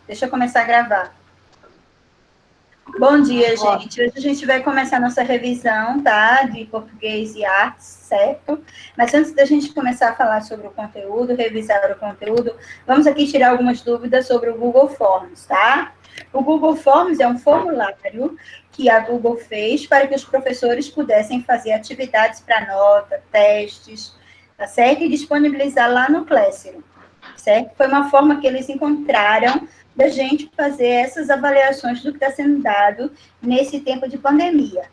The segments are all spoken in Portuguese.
Deixa eu começar a gravar. Bom dia, gente. Hoje a gente vai começar a nossa revisão, tá? De português e artes, certo? Mas antes da gente começar a falar sobre o conteúdo, revisar o conteúdo, vamos aqui tirar algumas dúvidas sobre o Google Forms, tá? O Google Forms é um formulário que a Google fez para que os professores pudessem fazer atividades para nota, testes, tá certo? E disponibilizar lá no Classroom, certo? Foi uma forma que eles encontraram da gente fazer essas avaliações do que está sendo dado nesse tempo de pandemia.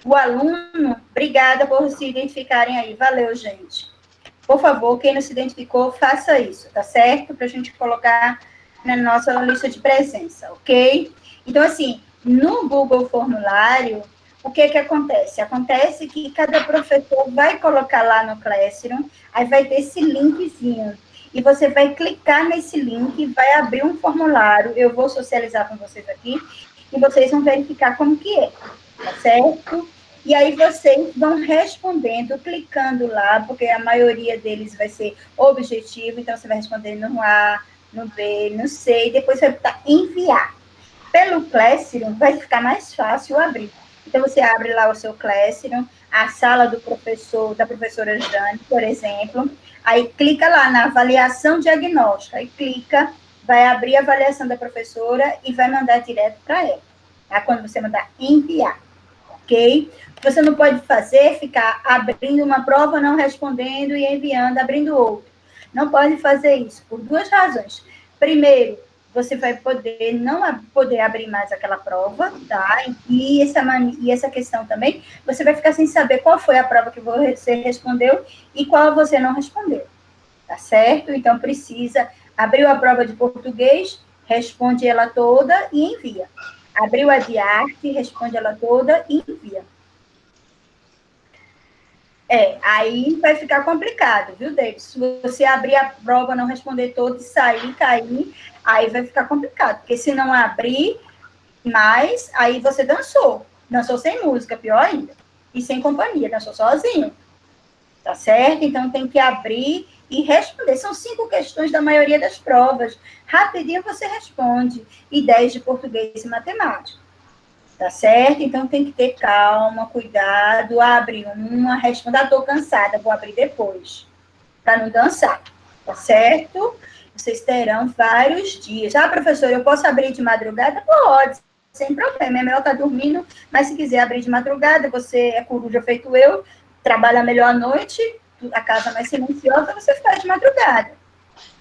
O aluno, obrigada por se identificarem aí. Valeu, gente. Por favor, quem não se identificou, faça isso, tá certo? Para a gente colocar na nossa lista de presença, ok? Então, assim, no Google Formulário, o que acontece? Acontece que cada professor vai colocar lá no Classroom, aí vai ter esse linkzinho, e você vai clicar nesse link, vai abrir um formulário, eu vou socializar com vocês aqui, e vocês vão verificar como que é, tá certo? E aí vocês vão respondendo, clicando lá, porque a maioria deles vai ser objetivo, então você vai responder no A, no B, no C, e depois vai botar enviar. Pelo Classroom vai ficar mais fácil abrir. Então você abre lá o seu Classroom, a sala do professor, da professora Jane, por exemplo, aí clica lá na avaliação diagnóstica, aí clica, vai abrir a avaliação da professora e vai mandar direto para ela, tá? Quando você mandar enviar, ok? O que você não pode fazer é ficar abrindo uma prova, não respondendo e enviando, abrindo outra. Não pode fazer isso por duas razões. Primeiro, você vai poder não poder abrir mais aquela prova, tá? E essa questão também, você vai ficar sem saber qual foi a prova que você respondeu e qual você não respondeu, tá certo? Então, precisa, abriu a prova de português, responde ela toda e envia. Abriu a de arte, responde ela toda e envia. Aí vai ficar complicado, viu, David? Se você abrir a prova, não responder toda e sair, cair, aí vai ficar complicado. Porque se não abrir mais, aí você dançou. Dançou sem música, pior ainda. E sem companhia, dançou sozinho. Tá certo? Então tem que abrir e responder. São 5 questões da maioria das provas. Rapidinho você responde. E 10 de português e matemática. Tá certo? Então, tem que ter calma, cuidado, abre uma, responda, estou cansada, vou abrir depois, para não dançar, tá certo? Vocês terão vários dias. Ah, professor, eu posso abrir de madrugada? Pode, sem problema, é melhor estar dormindo, mas se quiser abrir de madrugada, você é coruja feito eu, trabalha melhor à noite, a casa mais silenciosa, você faz de madrugada.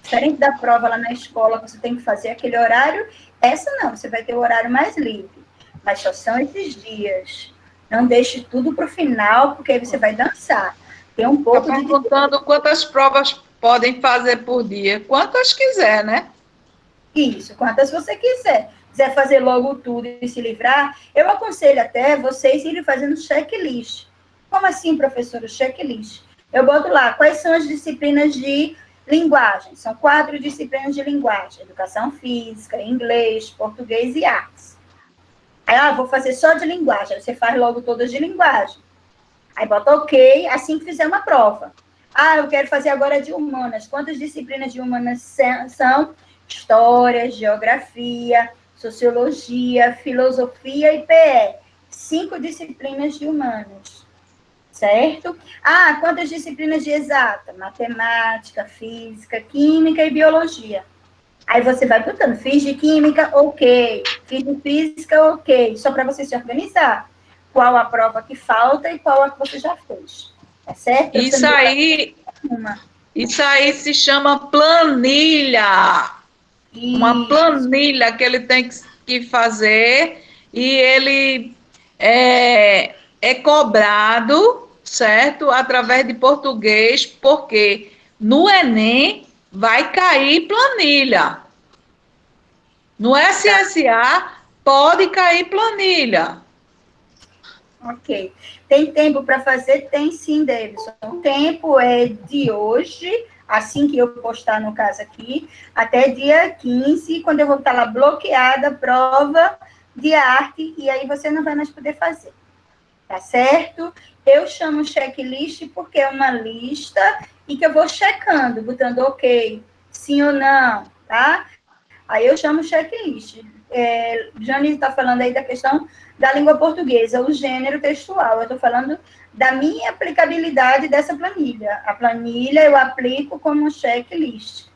Diferente da prova lá na escola, você tem que fazer aquele horário, essa não, você vai ter o horário mais livre. Mas só são esses dias. Não deixe tudo para o final, porque aí você vai dançar. Tem um pouco de... perguntando quantas provas podem fazer por dia. Quantas quiser, né? Isso, quantas você quiser. Quiser fazer logo tudo e se livrar, eu aconselho até vocês irem fazendo checklist. Como assim, professora, checklist? Eu boto lá, quais são as disciplinas de linguagem? São 4 disciplinas de linguagem. Educação física, inglês, português e artes. Aí, vou fazer só de linguagem. Aí você faz logo todas de linguagem. Aí bota ok, assim que fizer uma prova. Eu quero fazer agora de humanas. Quantas disciplinas de humanas são? História, geografia, sociologia, filosofia e PE. 5 disciplinas de humanas. Certo? Quantas disciplinas de exata? Matemática, física, química e biologia. Aí você vai botando, fiz de química, ok. Fiz de física, ok. Só para você se organizar. Qual a prova que falta e qual a que você já fez. Tá certo? Isso aí se chama planilha. Isso. Uma planilha que ele tem que fazer e ele é cobrado, certo? Através de português, porque no Enem vai cair planilha. No SSA pode cair planilha. Ok. Tem tempo para fazer? Tem sim, Davidson. O tempo é de hoje, assim que eu postar no caso aqui, até dia 15, quando eu vou estar lá bloqueada a prova de arte, e aí você não vai mais poder fazer. Tá certo? Eu chamo checklist porque é uma lista e que eu vou checando, botando ok, sim ou não, tá? Aí eu chamo checklist. Jane está falando aí da questão da língua portuguesa, o gênero textual. Eu estou falando da minha aplicabilidade dessa planilha. A planilha eu aplico como checklist.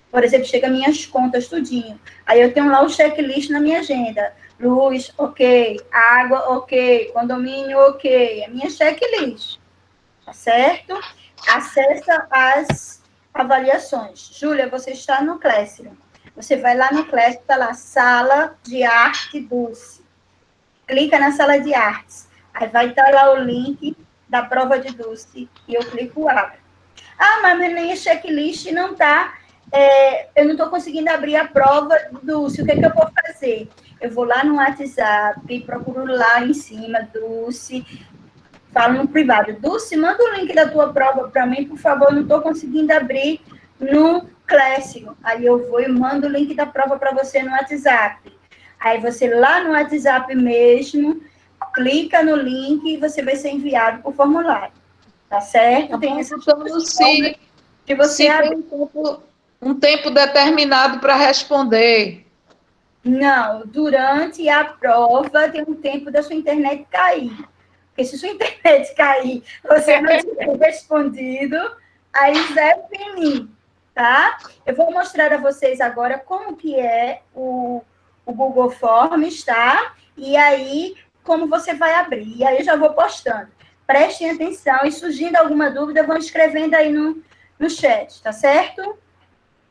Por exemplo, chega minhas contas tudinho. Aí eu tenho lá o checklist na minha agenda. Luz, ok. Água, ok. Condomínio, ok. É minha checklist. Tá certo? Acessa as avaliações. Júlia, você está no Classroom. Você vai lá no Classroom, está lá, sala de arte Dulce. Clica na sala de artes. Aí vai estar lá o link da prova de Dulce. E eu clico abro. Ah, mas minha checklist não está... eu não estou conseguindo abrir a prova do Dulce. O que eu vou fazer? Eu vou lá no WhatsApp, procuro lá em cima, Dulce... Falo no privado, Dulce, manda o link da tua prova para mim, por favor, não estou conseguindo abrir no Classroom. Aí eu vou e mando o link da prova para você no WhatsApp. Aí você lá no WhatsApp mesmo, clica no link e você vai ser enviado por formulário. Tá certo? Tem essa se que você tem um tempo determinado para responder. Não, durante a prova tem um tempo da sua internet cair. Porque se sua internet cair, você não tiver respondido, aí Zé Penin, tá? Eu vou mostrar a vocês agora como que é o Google Forms, tá? E aí, como você vai abrir. E aí eu já vou postando. Prestem atenção e surgindo alguma dúvida, vão escrevendo aí no chat, tá certo?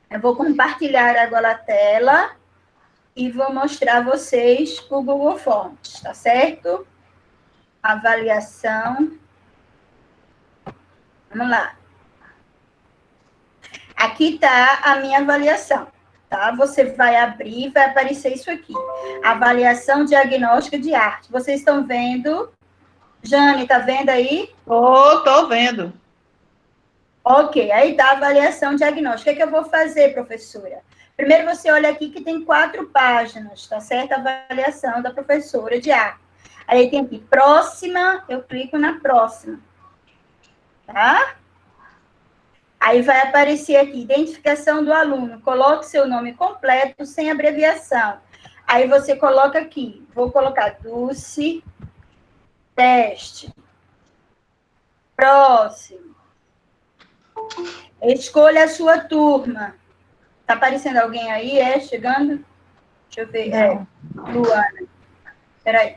Eu vou compartilhar agora a tela e vou mostrar a vocês o Google Forms, tá certo? Avaliação. Vamos lá. Aqui está a minha avaliação, tá? Você vai abrir, vai aparecer isso aqui. Avaliação diagnóstica de arte. Vocês estão vendo? Jane, tá vendo aí? Tô vendo. Ok, aí está a avaliação diagnóstica. O que eu vou fazer, professora? Primeiro você olha aqui que tem 4 páginas, tá certo? A avaliação da professora de arte. Aí tem aqui, próxima, eu clico na próxima. Tá? Aí vai aparecer aqui, identificação do aluno. Coloque seu nome completo, sem abreviação. Aí você coloca aqui, vou colocar Dulce, teste. Próximo. Escolha a sua turma. Tá aparecendo alguém aí? Chegando? Deixa eu ver. Luana. Peraí.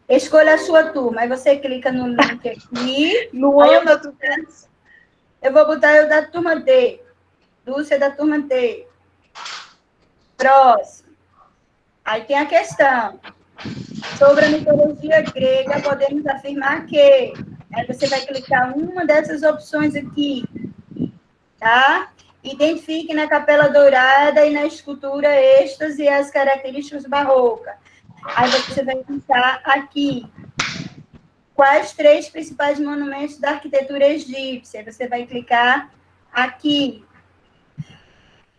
Escolha a sua turma. Aí você clica no link aqui. Luana, eu vou botar eu da turma D. Dulce é da turma D. Próximo. Aí tem a questão. Sobre a mitologia grega, podemos afirmar que... Aí você vai clicar uma dessas opções aqui. Tá? Identifique na Capela Dourada e na escultura êxtase as características barrocas. Aí você vai clicar aqui. Quais 3 principais monumentos da arquitetura egípcia? Você vai clicar aqui.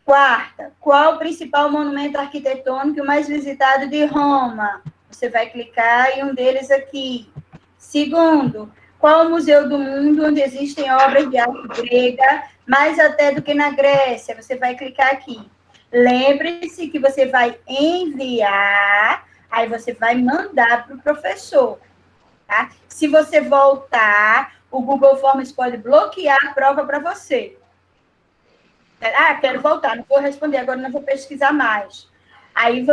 Quarta, qual o principal monumento arquitetônico mais visitado de Roma? Você vai clicar em um deles aqui. Segundo, qual o museu do mundo onde existem obras de arte grega, mais até do que na Grécia? Você vai clicar aqui. Lembre-se que você vai enviar, aí você vai mandar para o professor. Tá? Se você voltar, o Google Forms pode bloquear a prova para você. Quero voltar, não vou responder agora, não vou pesquisar mais. Aí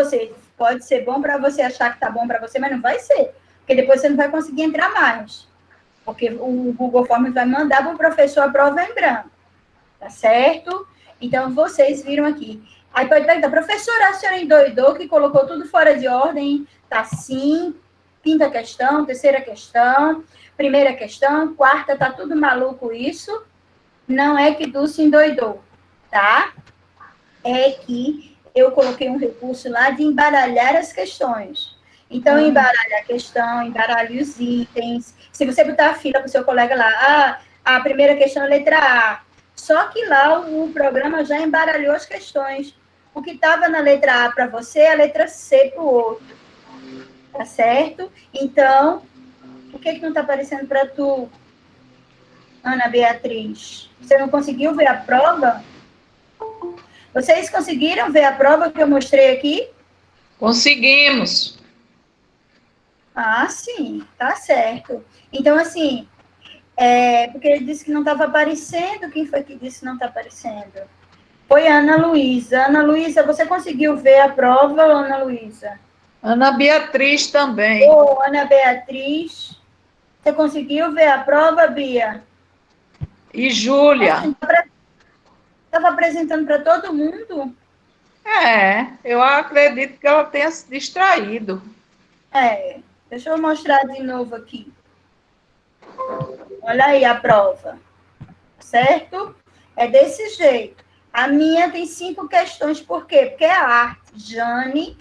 pode ser bom para você achar que está bom para você, mas não vai ser, porque depois você não vai conseguir entrar mais. Porque o Google Forms vai mandar para o professor a prova em branco. Tá certo? Então, vocês viram aqui. Aí pode perguntar, professora, a senhora endoidou que colocou tudo fora de ordem? Tá sim. Quinta questão, terceira questão, primeira questão, quarta, tá tudo maluco isso? Não é que Dulce endoidou, tá? É que eu coloquei um recurso lá de embaralhar as questões. Então, embaralha a questão, embaralha os itens. Se você botar a fila para o seu colega lá, a primeira questão é letra A. Só que lá o programa já embaralhou as questões. O que estava na letra A para você é a letra C para o outro. Tá certo? Então, o que não está aparecendo para tu, Ana Beatriz? Você não conseguiu ver a prova? Vocês conseguiram ver a prova que eu mostrei aqui? Conseguimos. Ah, sim, tá certo. Então, assim, porque ele disse que não estava aparecendo. Quem foi que disse que não está aparecendo? Foi a Ana Luísa. Ana Luísa, você conseguiu ver a prova, Ana Luísa? Ana Beatriz também. Ô, Ana Beatriz, você conseguiu ver a prova, Bia? E Júlia. Estava apresentando para todo mundo? Eu acredito que ela tenha se distraído. Deixa eu mostrar de novo aqui. Olha aí a prova, certo? É desse jeito. A minha tem 5 questões, por quê? Porque a arte, Jane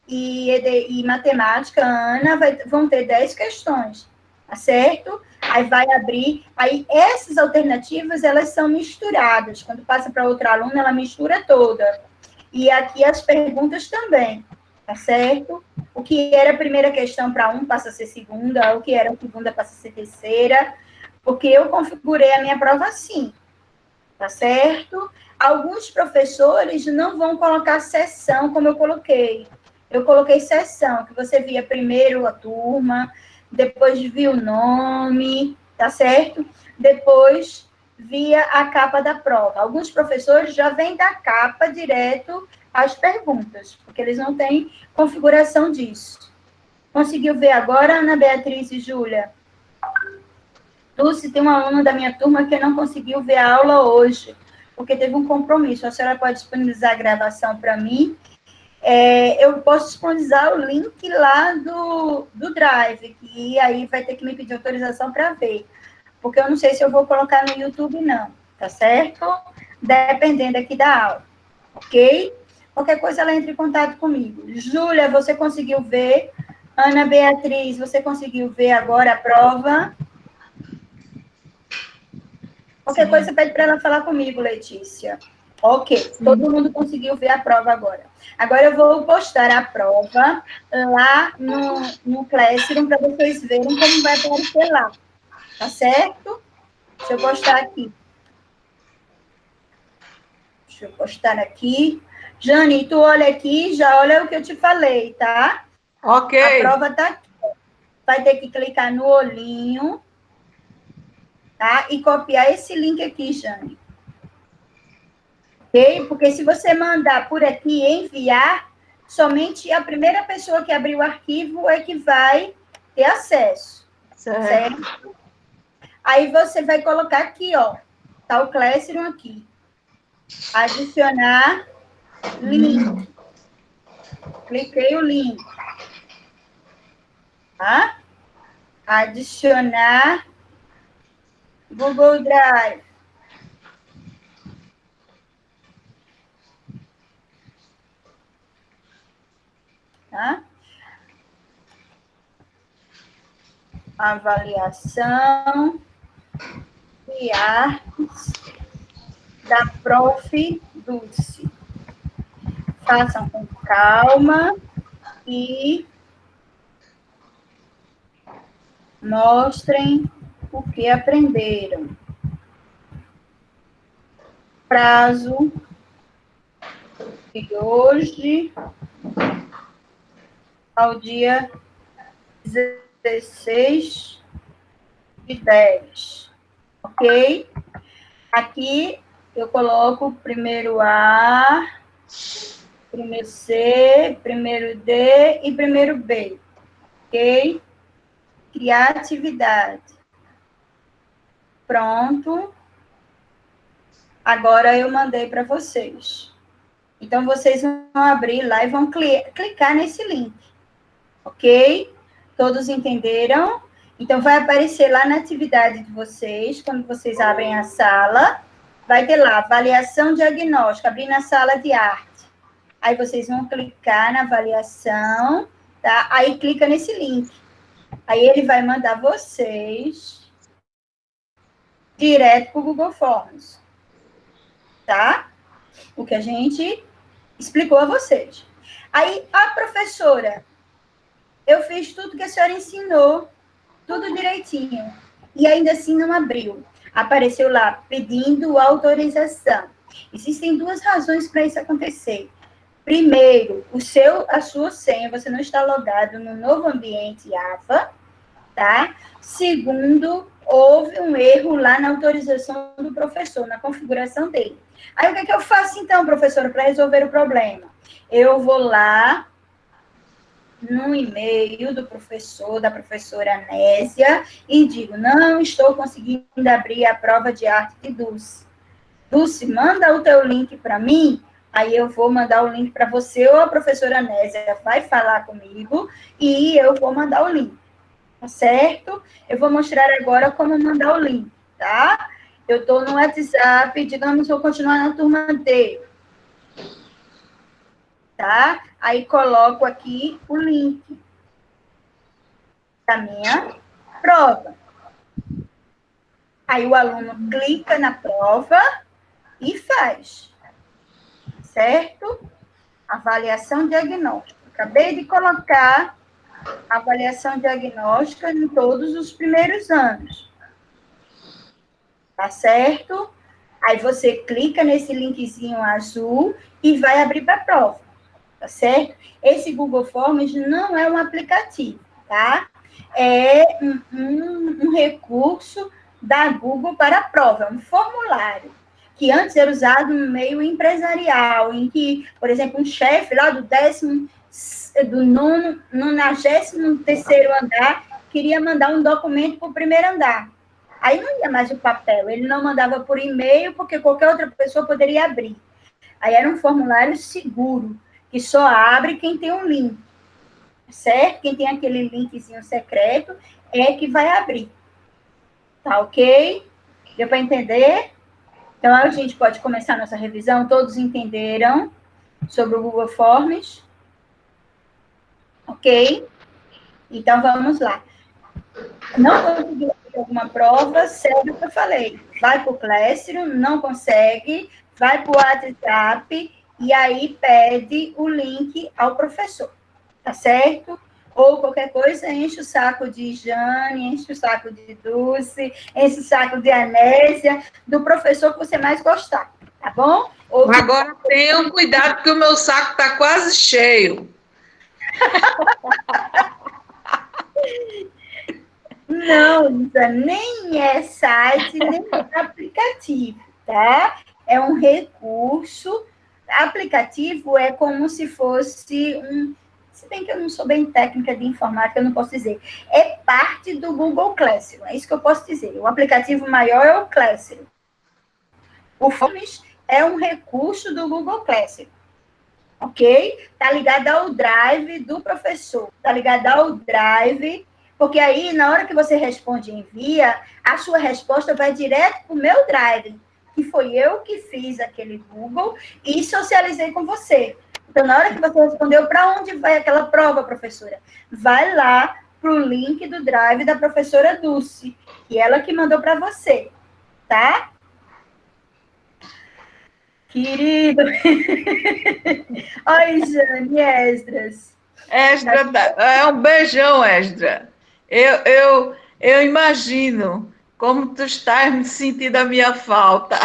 e matemática, Ana, vão ter 10 questões, tá certo? Aí vai abrir, aí essas alternativas, elas são misturadas. Quando passa para outra aluna, ela mistura toda. E aqui as perguntas também, tá certo? O que era a primeira questão para um passa a ser segunda, o que era a segunda passa a ser terceira, porque eu configurei a minha prova assim, tá certo? Alguns professores não vão colocar sessão como eu coloquei. Eu coloquei sessão, que você via primeiro a turma, depois via o nome, tá certo? Depois via a capa da prova. Alguns professores já vêm da capa direto às perguntas, porque eles não têm configuração disso. Conseguiu ver agora, Ana Beatriz e Júlia? Dulce, tem uma aluna da minha turma que não conseguiu ver a aula hoje, porque teve um compromisso. A senhora pode disponibilizar a gravação para mim? Eu posso disponibilizar o link lá do Drive, e aí vai ter que me pedir autorização para ver, porque eu não sei se eu vou colocar no YouTube, não, tá certo? Dependendo aqui da aula, ok? Qualquer coisa, ela entra em contato comigo. Júlia, você conseguiu ver? Ana Beatriz, você conseguiu ver agora a prova? Qualquer coisa, você pede para ela falar comigo, Letícia. Ok, todo mundo conseguiu ver a prova agora. Agora eu vou postar a prova lá no Classroom para vocês verem como vai aparecer lá. Tá certo? Deixa eu postar aqui. Deixa eu postar aqui. Jane, tu olha aqui, já olha o que eu te falei, tá? Ok. A prova tá aqui. Vai ter que clicar no olhinho, tá? E copiar esse link aqui, Jane. Ok? Porque se você mandar por aqui e enviar, somente a primeira pessoa que abrir o arquivo é que vai ter acesso. Certo? Aí você vai colocar aqui, ó. Tá o Classroom aqui. Adicionar link. Cliquei o link. Tá? Adicionar Google Drive. Tá? Avaliação e artes da Prof. Dulce. Façam com calma e mostrem o que aprenderam. Prazo de hoje ao dia 16/10. Ok? Aqui eu coloco primeiro A, primeiro C, primeiro D e primeiro B. Ok? Criar atividade. Pronto. Agora eu mandei para vocês. Então, vocês vão abrir lá e vão clicar nesse link. Ok? Todos entenderam? Então, vai aparecer lá na atividade de vocês, quando vocês abrem a sala, vai ter lá, avaliação diagnóstica, abrir na sala de arte. Aí, vocês vão clicar na avaliação, tá? Aí, clica nesse link. Aí, ele vai mandar vocês direto para o Google Forms. Tá? O que a gente explicou a vocês. Aí, a professora, eu fiz tudo que a senhora ensinou, tudo direitinho. E ainda assim não abriu. Apareceu lá, pedindo autorização. Existem duas razões para isso acontecer. Primeiro, a sua senha, você não está logado no novo ambiente AVA, tá? Segundo, houve um erro lá na autorização do professor, na configuração dele. Aí, o que é que eu faço, então, professora, para resolver o problema? Eu vou lá no e-mail do professor, da professora Nésia, e digo, não estou conseguindo abrir a prova de arte de Dulce. Dulce, manda o teu link para mim, aí eu vou mandar o link para você, ou a professora Nésia vai falar comigo, e eu vou mandar o link, tá certo? Eu vou mostrar agora como mandar o link, tá? Eu estou no WhatsApp, digamos, vou continuar na turma D, tá? Aí coloco aqui o link da minha prova. Aí o aluno clica na prova e faz, certo? Avaliação diagnóstica. Acabei de colocar avaliação diagnóstica em todos os primeiros anos. Tá certo? Aí você clica nesse linkzinho azul e vai abrir para a prova. Tá certo? Esse Google Forms não é um aplicativo, tá? É um recurso da Google para a prova, um formulário, que antes era usado no meio empresarial, em que, por exemplo, um chefe lá do 93º andar queria mandar um documento para o primeiro andar. Aí não ia mais o papel, ele não mandava por e-mail, porque qualquer outra pessoa poderia abrir. Aí era um formulário seguro, que só abre quem tem um link, certo? Quem tem aquele linkzinho secreto é que vai abrir. Tá ok? Deu para entender? Então, a gente pode começar a nossa revisão. Todos entenderam sobre o Google Forms? Ok? Então, vamos lá. Não conseguiu fazer alguma prova, segue o que eu falei. Vai para o Classroom, não consegue, vai para o WhatsApp e aí pede o link ao professor. Tá certo? Ou qualquer coisa, enche o saco de Jane, enche o saco de Dulce, enche o saco de Anésia, do professor que você mais gostar, tá bom? Agora tenham cuidado, porque o meu saco está quase cheio. Não, Lisa, nem é site, nem é aplicativo, tá? É um recurso. Aplicativo é como se fosse um. Se bem que eu não sou bem técnica de informática, eu não posso dizer. É parte do Google Classroom, é isso que eu posso dizer. O aplicativo maior é o Classroom. O Forms é um recurso do Google Classroom, ok? Tá ligado ao Drive do professor, tá ligado ao Drive, porque aí, na hora que você responde e envia, a sua resposta vai direto para o meu Drive, que foi eu que fiz aquele Google e socializei com você. Então, na hora que você respondeu, para onde vai aquela prova, professora? Vai lá para o link do Drive da professora Dulce, que ela que mandou para você, tá? Querido. Oi, Jane, Esdras. Esdra, é um beijão, Esdra. Eu imagino como tu estás me sentindo a minha falta.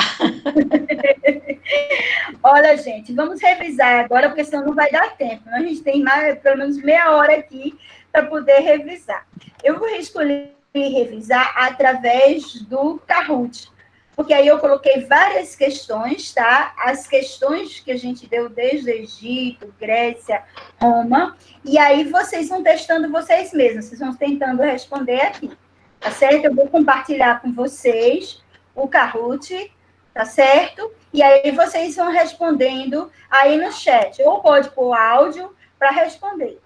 Olha, gente, vamos revisar agora, porque senão não vai dar tempo. A gente tem mais, pelo menos meia hora aqui para poder revisar. Eu vou escolher revisar através do Kahoot, porque aí eu coloquei várias questões, tá? As questões que a gente deu desde o Egito, Grécia, Roma, e aí vocês vão testando vocês mesmos, vocês vão tentando responder aqui, tá certo? Eu vou compartilhar com vocês o Kahoot, tá certo? E aí vocês vão respondendo aí no chat, ou pode pôr áudio para responder.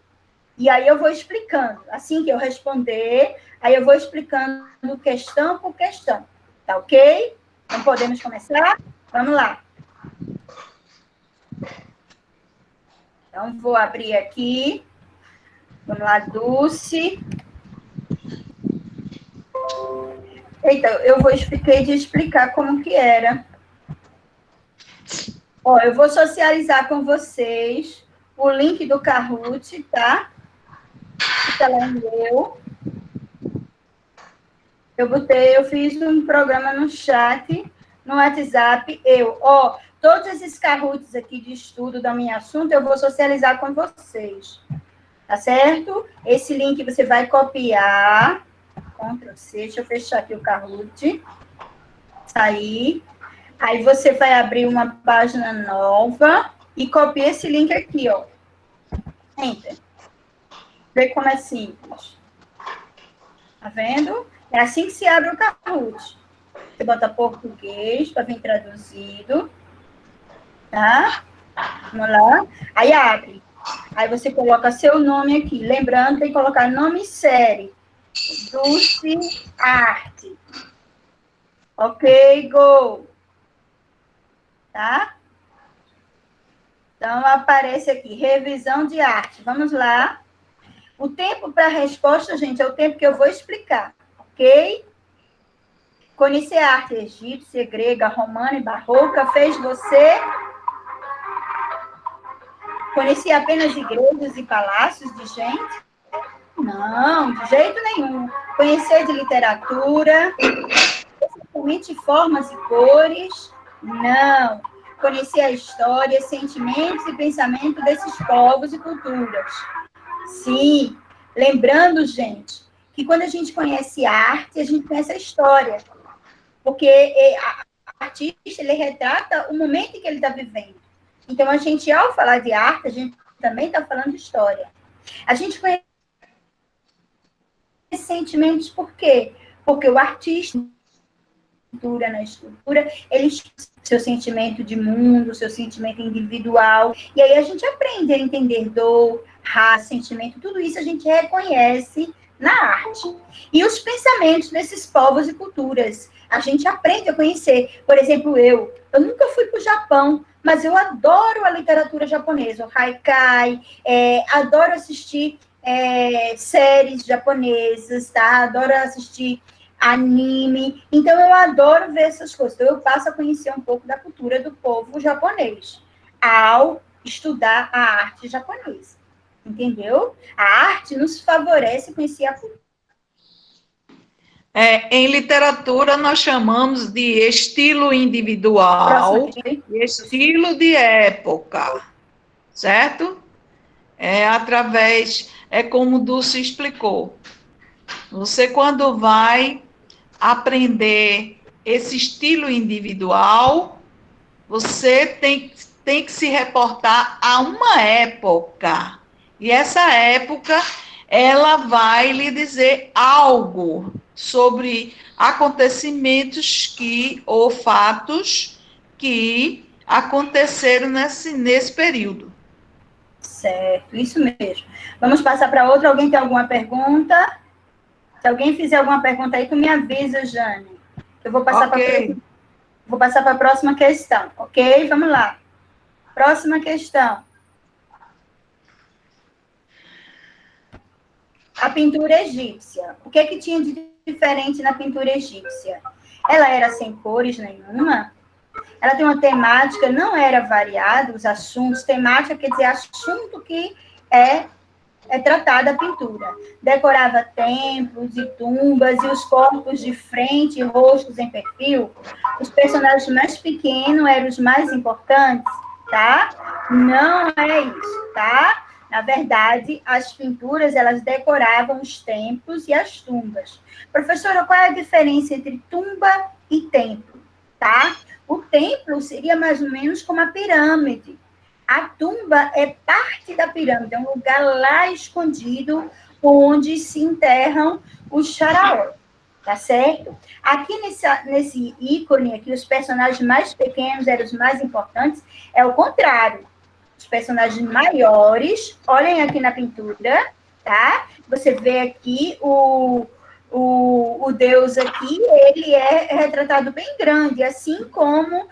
E aí eu vou explicando. Assim que eu responder, aí eu vou explicando questão por questão. Tá ok? Então podemos começar? Vamos lá. Então vou abrir aqui. Vamos lá, Dulce. Eita, eu vou explicar como que era. Ó, eu vou socializar com vocês o link do Kahoot, tá? Fica lá em eu. Eu fiz um programa no chat, no WhatsApp, Todos esses Kahoots aqui de estudo do meu assunto, eu vou socializar com vocês. Tá certo? Esse link você vai copiar. Ctrl C, deixa eu fechar aqui o Kahoot. Sair. Aí você vai abrir uma página nova e copia esse link aqui, ó. Enter. Vê como é simples. Tá vendo? É assim que se abre o Kahoot. Você bota português para vir traduzido. Tá? Vamos lá. Aí abre. Aí você coloca seu nome aqui. Lembrando, tem que colocar nome e série. Dulce Arte. Ok, go. Tá? Então, aparece aqui, revisão de arte. Vamos lá. O tempo para a resposta, gente, é o tempo que eu vou explicar. Ok? Conhecer a arte egípcia, grega, romana e barroca fez você conhecer apenas igrejas e palácios de gente? Não, de jeito nenhum. Conhecer de literatura, especialmente formas e cores? Não. Conhecer a história, sentimentos e pensamento desses povos e culturas? Sim. Lembrando, gente, que quando a gente conhece a arte, a gente conhece a história. Porque o artista, ele retrata o momento em que ele está vivendo. Então, a gente, ao falar de arte, a gente também está falando de história. A gente conhece sentimentos por quê? Porque o artista, na estrutura, ele seu sentimento de mundo, seu sentimento individual, e aí a gente aprende a entender dor, raça, sentimento, tudo isso a gente reconhece na arte. E os pensamentos desses povos e culturas, a gente aprende a conhecer. Por exemplo, eu nunca fui para o Japão, mas eu adoro a literatura japonesa, o haikai, adoro assistir séries japonesas, tá? Adoro assistir anime. Então, eu adoro ver essas coisas. Então, eu passo a conhecer um pouco da cultura do povo japonês ao estudar a arte japonesa. Entendeu? A arte nos favorece conhecer a cultura. Em literatura, nós chamamos de estilo individual e estilo de época, certo? Como o Dulce explicou. Você, quando vai aprender esse estilo individual, você tem que se reportar a uma época. E essa época, ela vai lhe dizer algo sobre acontecimentos ou fatos que aconteceram nesse período. Certo, isso mesmo. Vamos passar para outra. Alguém tem alguma pergunta? Se alguém fizer alguma pergunta aí, tu me avisa, Jane. Eu vou passar para a próxima questão, ok? Vamos lá. Próxima questão. A pintura egípcia. O que tinha de diferente na pintura egípcia? Ela era sem cores nenhuma? Ela tem uma temática, não era variada, os assuntos. Temática quer dizer assunto que é tratada a pintura. Decorava templos e tumbas e os corpos de frente e rostos em perfil. Os personagens mais pequenos eram os mais importantes, tá? Não é isso, tá? Na verdade, as pinturas, elas decoravam os templos e as tumbas. Professora, qual é a diferença entre tumba e templo, tá? O templo seria mais ou menos como a pirâmide. A tumba é parte da pirâmide, é um lugar lá escondido onde se enterram os faraós, tá certo? Aqui nesse ícone aqui, os personagens mais pequenos eram os mais importantes, é o contrário. Os personagens maiores, olhem aqui na pintura, tá? Você vê aqui o Deus aqui, ele é retratado bem grande, assim como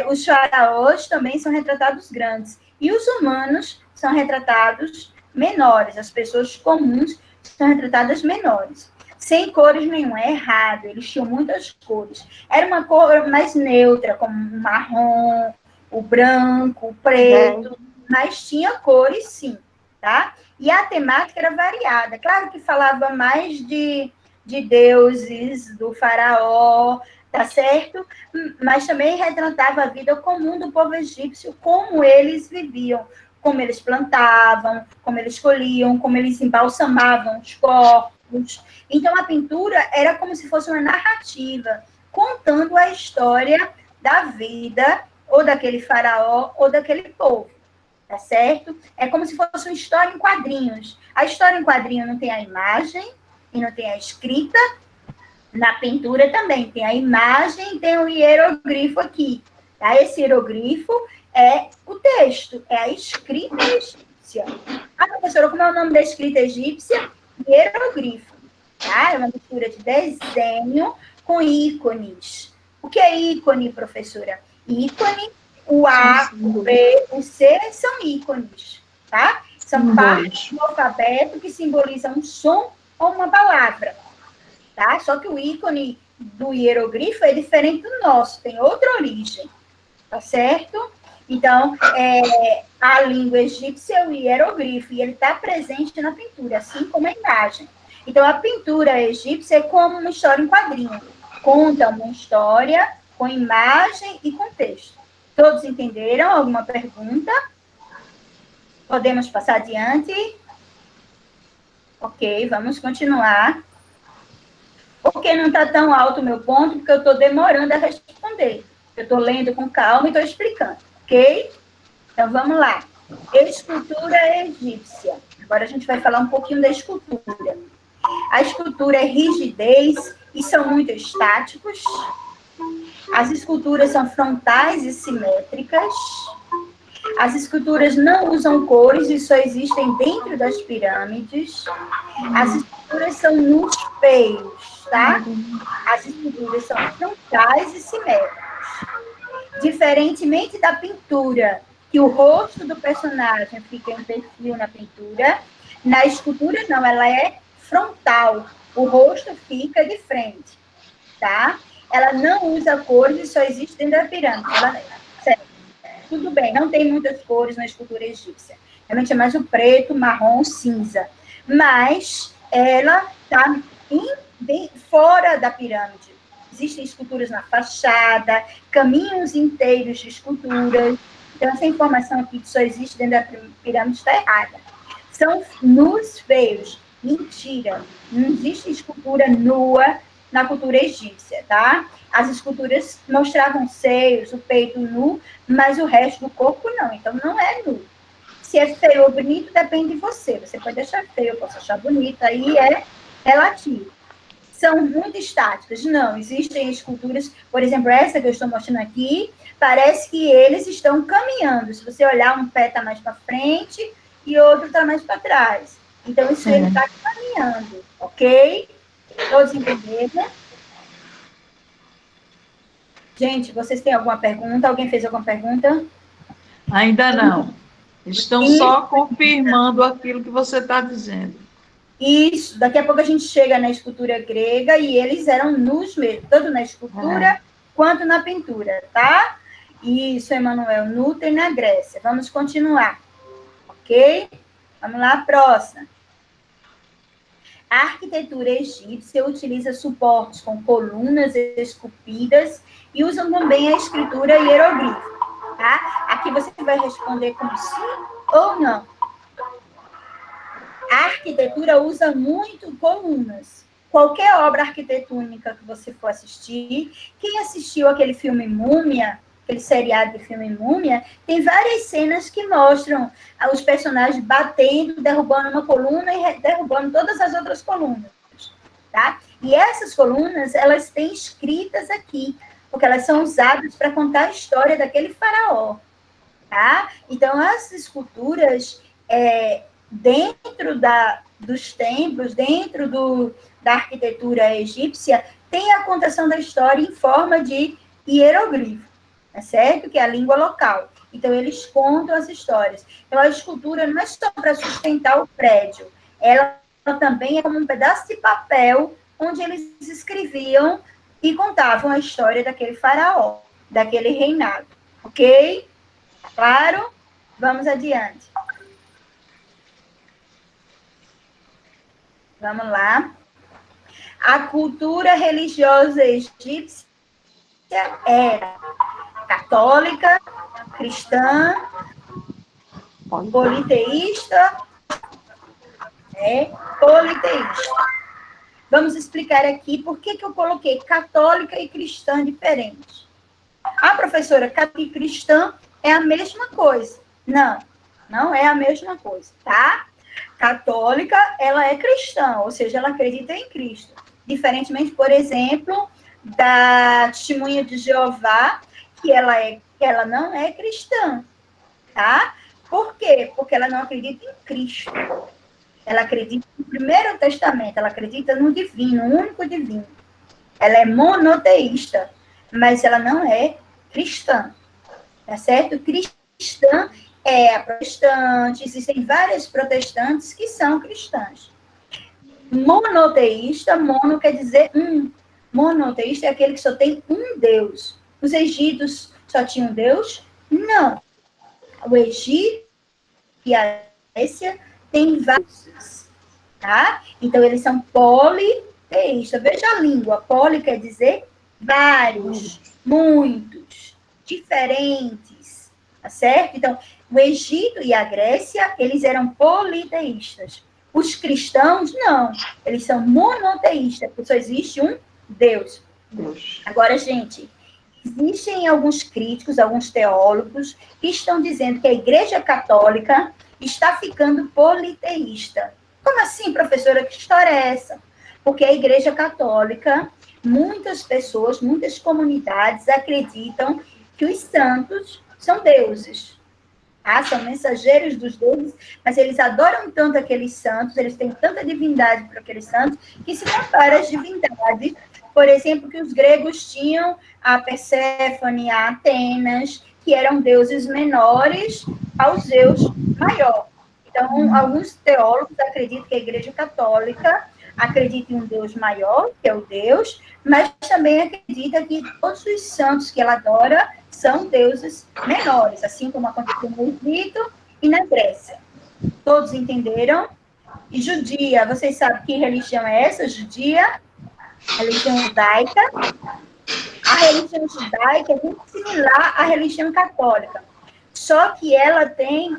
os faraós também são retratados grandes. E os humanos são retratados menores, as pessoas comuns são retratadas menores. Sem cores nenhuma, é errado, eles tinham muitas cores. Era uma cor mais neutra, como o marrom, o branco, o preto, mas tinha cores sim, tá? E a temática era variada. Claro que falava mais de deuses, do faraó, tá certo? Mas também retratava a vida comum do povo egípcio, como eles viviam, como eles plantavam, como eles colhiam, como eles embalsamavam os corpos. Então, a pintura era como se fosse uma narrativa, contando a história da vida, ou daquele faraó, ou daquele povo, tá certo? É como se fosse uma história em quadrinhos. A história em quadrinho não tem a imagem e não tem a escrita. Na pintura também tem a imagem e tem o hierogrifo aqui. Tá? Esse hierogrifo é o texto, é a escrita egípcia. Ah, professora, como é o nome da escrita egípcia? Hierogrifo. Tá? É uma mistura de desenho com ícones. O que é ícone, professora? Ícone, o A, o B, o C são ícones, tá? São partes do alfabeto que simbolizam um som ou uma palavra, tá? Só que o ícone do hierogrifo é diferente do nosso, tem outra origem, tá certo? Então, a língua egípcia é o hierogrifo, e ele está presente na pintura, assim como a imagem. Então, a pintura egípcia é como uma história em quadrinho. Conta uma história com imagem e contexto. Todos entenderam? Alguma pergunta? Podemos passar adiante? Ok, vamos continuar. Porque não está tão alto o meu ponto? Porque eu estou demorando a responder. Eu estou lendo com calma e estou explicando, ok? Então, vamos lá. Escultura egípcia. Agora a gente vai falar um pouquinho da escultura. A escultura é rigidez e são muito estáticos. As esculturas são frontais e simétricas. As esculturas não usam cores e só existem dentro das pirâmides. As esculturas são nos peios, tá? As esculturas são frontais e simétricas. Diferentemente da pintura, que o rosto do personagem fica em perfil na pintura, na escultura não, ela é frontal. O rosto fica de frente, tá? Ela não usa cores e só existe dentro da pirâmide. Tudo bem, não tem muitas cores na escultura egípcia. Realmente é mais o preto, marrom, cinza. Mas ela está bem fora da pirâmide. Existem esculturas na fachada, caminhos inteiros de esculturas. Então, essa informação aqui que só existe dentro da pirâmide está errada. São nus feios. Mentira. Não existe escultura nua na cultura egípcia, tá? As esculturas mostravam seios, o peito nu, mas o resto do corpo não. Então, não é nu. Se é feio ou bonito, depende de você. Você pode achar feio, eu posso achar bonito, aí é relativo. São muito estáticas. Não, existem esculturas, por exemplo, essa que eu estou mostrando aqui, parece que eles estão caminhando. Se você olhar, um pé está mais para frente e outro está mais para trás. Então, isso ele está caminhando, ok? Todos entenderam? Gente, vocês têm alguma pergunta? Alguém fez alguma pergunta? Ainda não. Estão só confirmando aquilo que você está dizendo. Isso, daqui a pouco a gente chega na escultura grega e eles eram nus mesmo, tanto na escultura quanto na pintura, tá? Isso, Emanuel, nu tem na Grécia. Vamos continuar, ok? Vamos lá, próxima. A arquitetura egípcia utiliza suportes com colunas esculpidas e usam também a escritura hieroglífica, tá? Aqui você vai responder com sim ou não. A arquitetura usa muito colunas. Qualquer obra arquitetônica que você for assistir, quem assistiu aquele filme Múmia, aquele seriado de filme Múmia, tem várias cenas que mostram os personagens batendo, derrubando uma coluna e derrubando todas as outras colunas, tá? E essas colunas, elas têm escritas aqui, porque elas são usadas para contar a história daquele faraó, tá? Então, as esculturas, dentro dos templos, dentro da arquitetura egípcia, tem a contação da história em forma de hieroglifo, tá certo? Que é a língua local. Então, eles contam as histórias. Então, a escultura não é só para sustentar o prédio, ela também é como um pedaço de papel onde eles escreviam e contavam a história daquele faraó, daquele reinado. Ok? Claro? Vamos adiante. Vamos lá. A cultura religiosa egípcia era católica, cristã, politeísta, politeísta. Vamos explicar aqui por que eu coloquei católica e cristã diferente. A professora, católica e cristã é a mesma coisa. Não, não é a mesma coisa, tá? Católica, ela é cristã, ou seja, ela acredita em Cristo. Diferentemente, por exemplo, da Testemunha de Jeová, que ela não é cristã, tá? Por quê? Porque ela não acredita em Cristo. Ela acredita no Primeiro Testamento, ela acredita no divino, no único divino. Ela é monoteísta, mas ela não é cristã, tá certo? Cristã é a protestante, existem várias protestantes que são cristãs. Monoteísta, mono quer dizer um. Monoteísta é aquele que só tem um Deus. Os egípcios só tinham um Deus? Não. O Egito e a Grécia têm vários, tá? Então, eles são politeístas. Veja a língua. Poli quer dizer vários, muitos, diferentes, tá certo? Então, o Egito e a Grécia, eles eram politeístas. Os cristãos, não. Eles são monoteístas, porque só existe um Deus. Agora, gente, existem alguns críticos, alguns teólogos, que estão dizendo que a Igreja Católica está ficando politeísta. Como assim, professora? Que história é essa? Porque a Igreja Católica, muitas pessoas, muitas comunidades acreditam que os santos são deuses. São mensageiros dos deuses, mas eles adoram tanto aqueles santos, eles têm tanta divindade para aqueles santos, que se compara às divindades, por exemplo, que os gregos tinham a Perséfone, a Atenas, que eram deuses menores aos Zeus maior. Então, alguns teólogos acreditam que a Igreja Católica acredita em um Deus maior, que é o Deus, mas também acredita que todos os santos que ela adora são deuses menores, assim como aconteceu no Egito e na Grécia. Todos entenderam? E judia, vocês sabem que religião é essa? Judia, religião judaica. A religião judaica é muito similar à religião católica, só que ela tem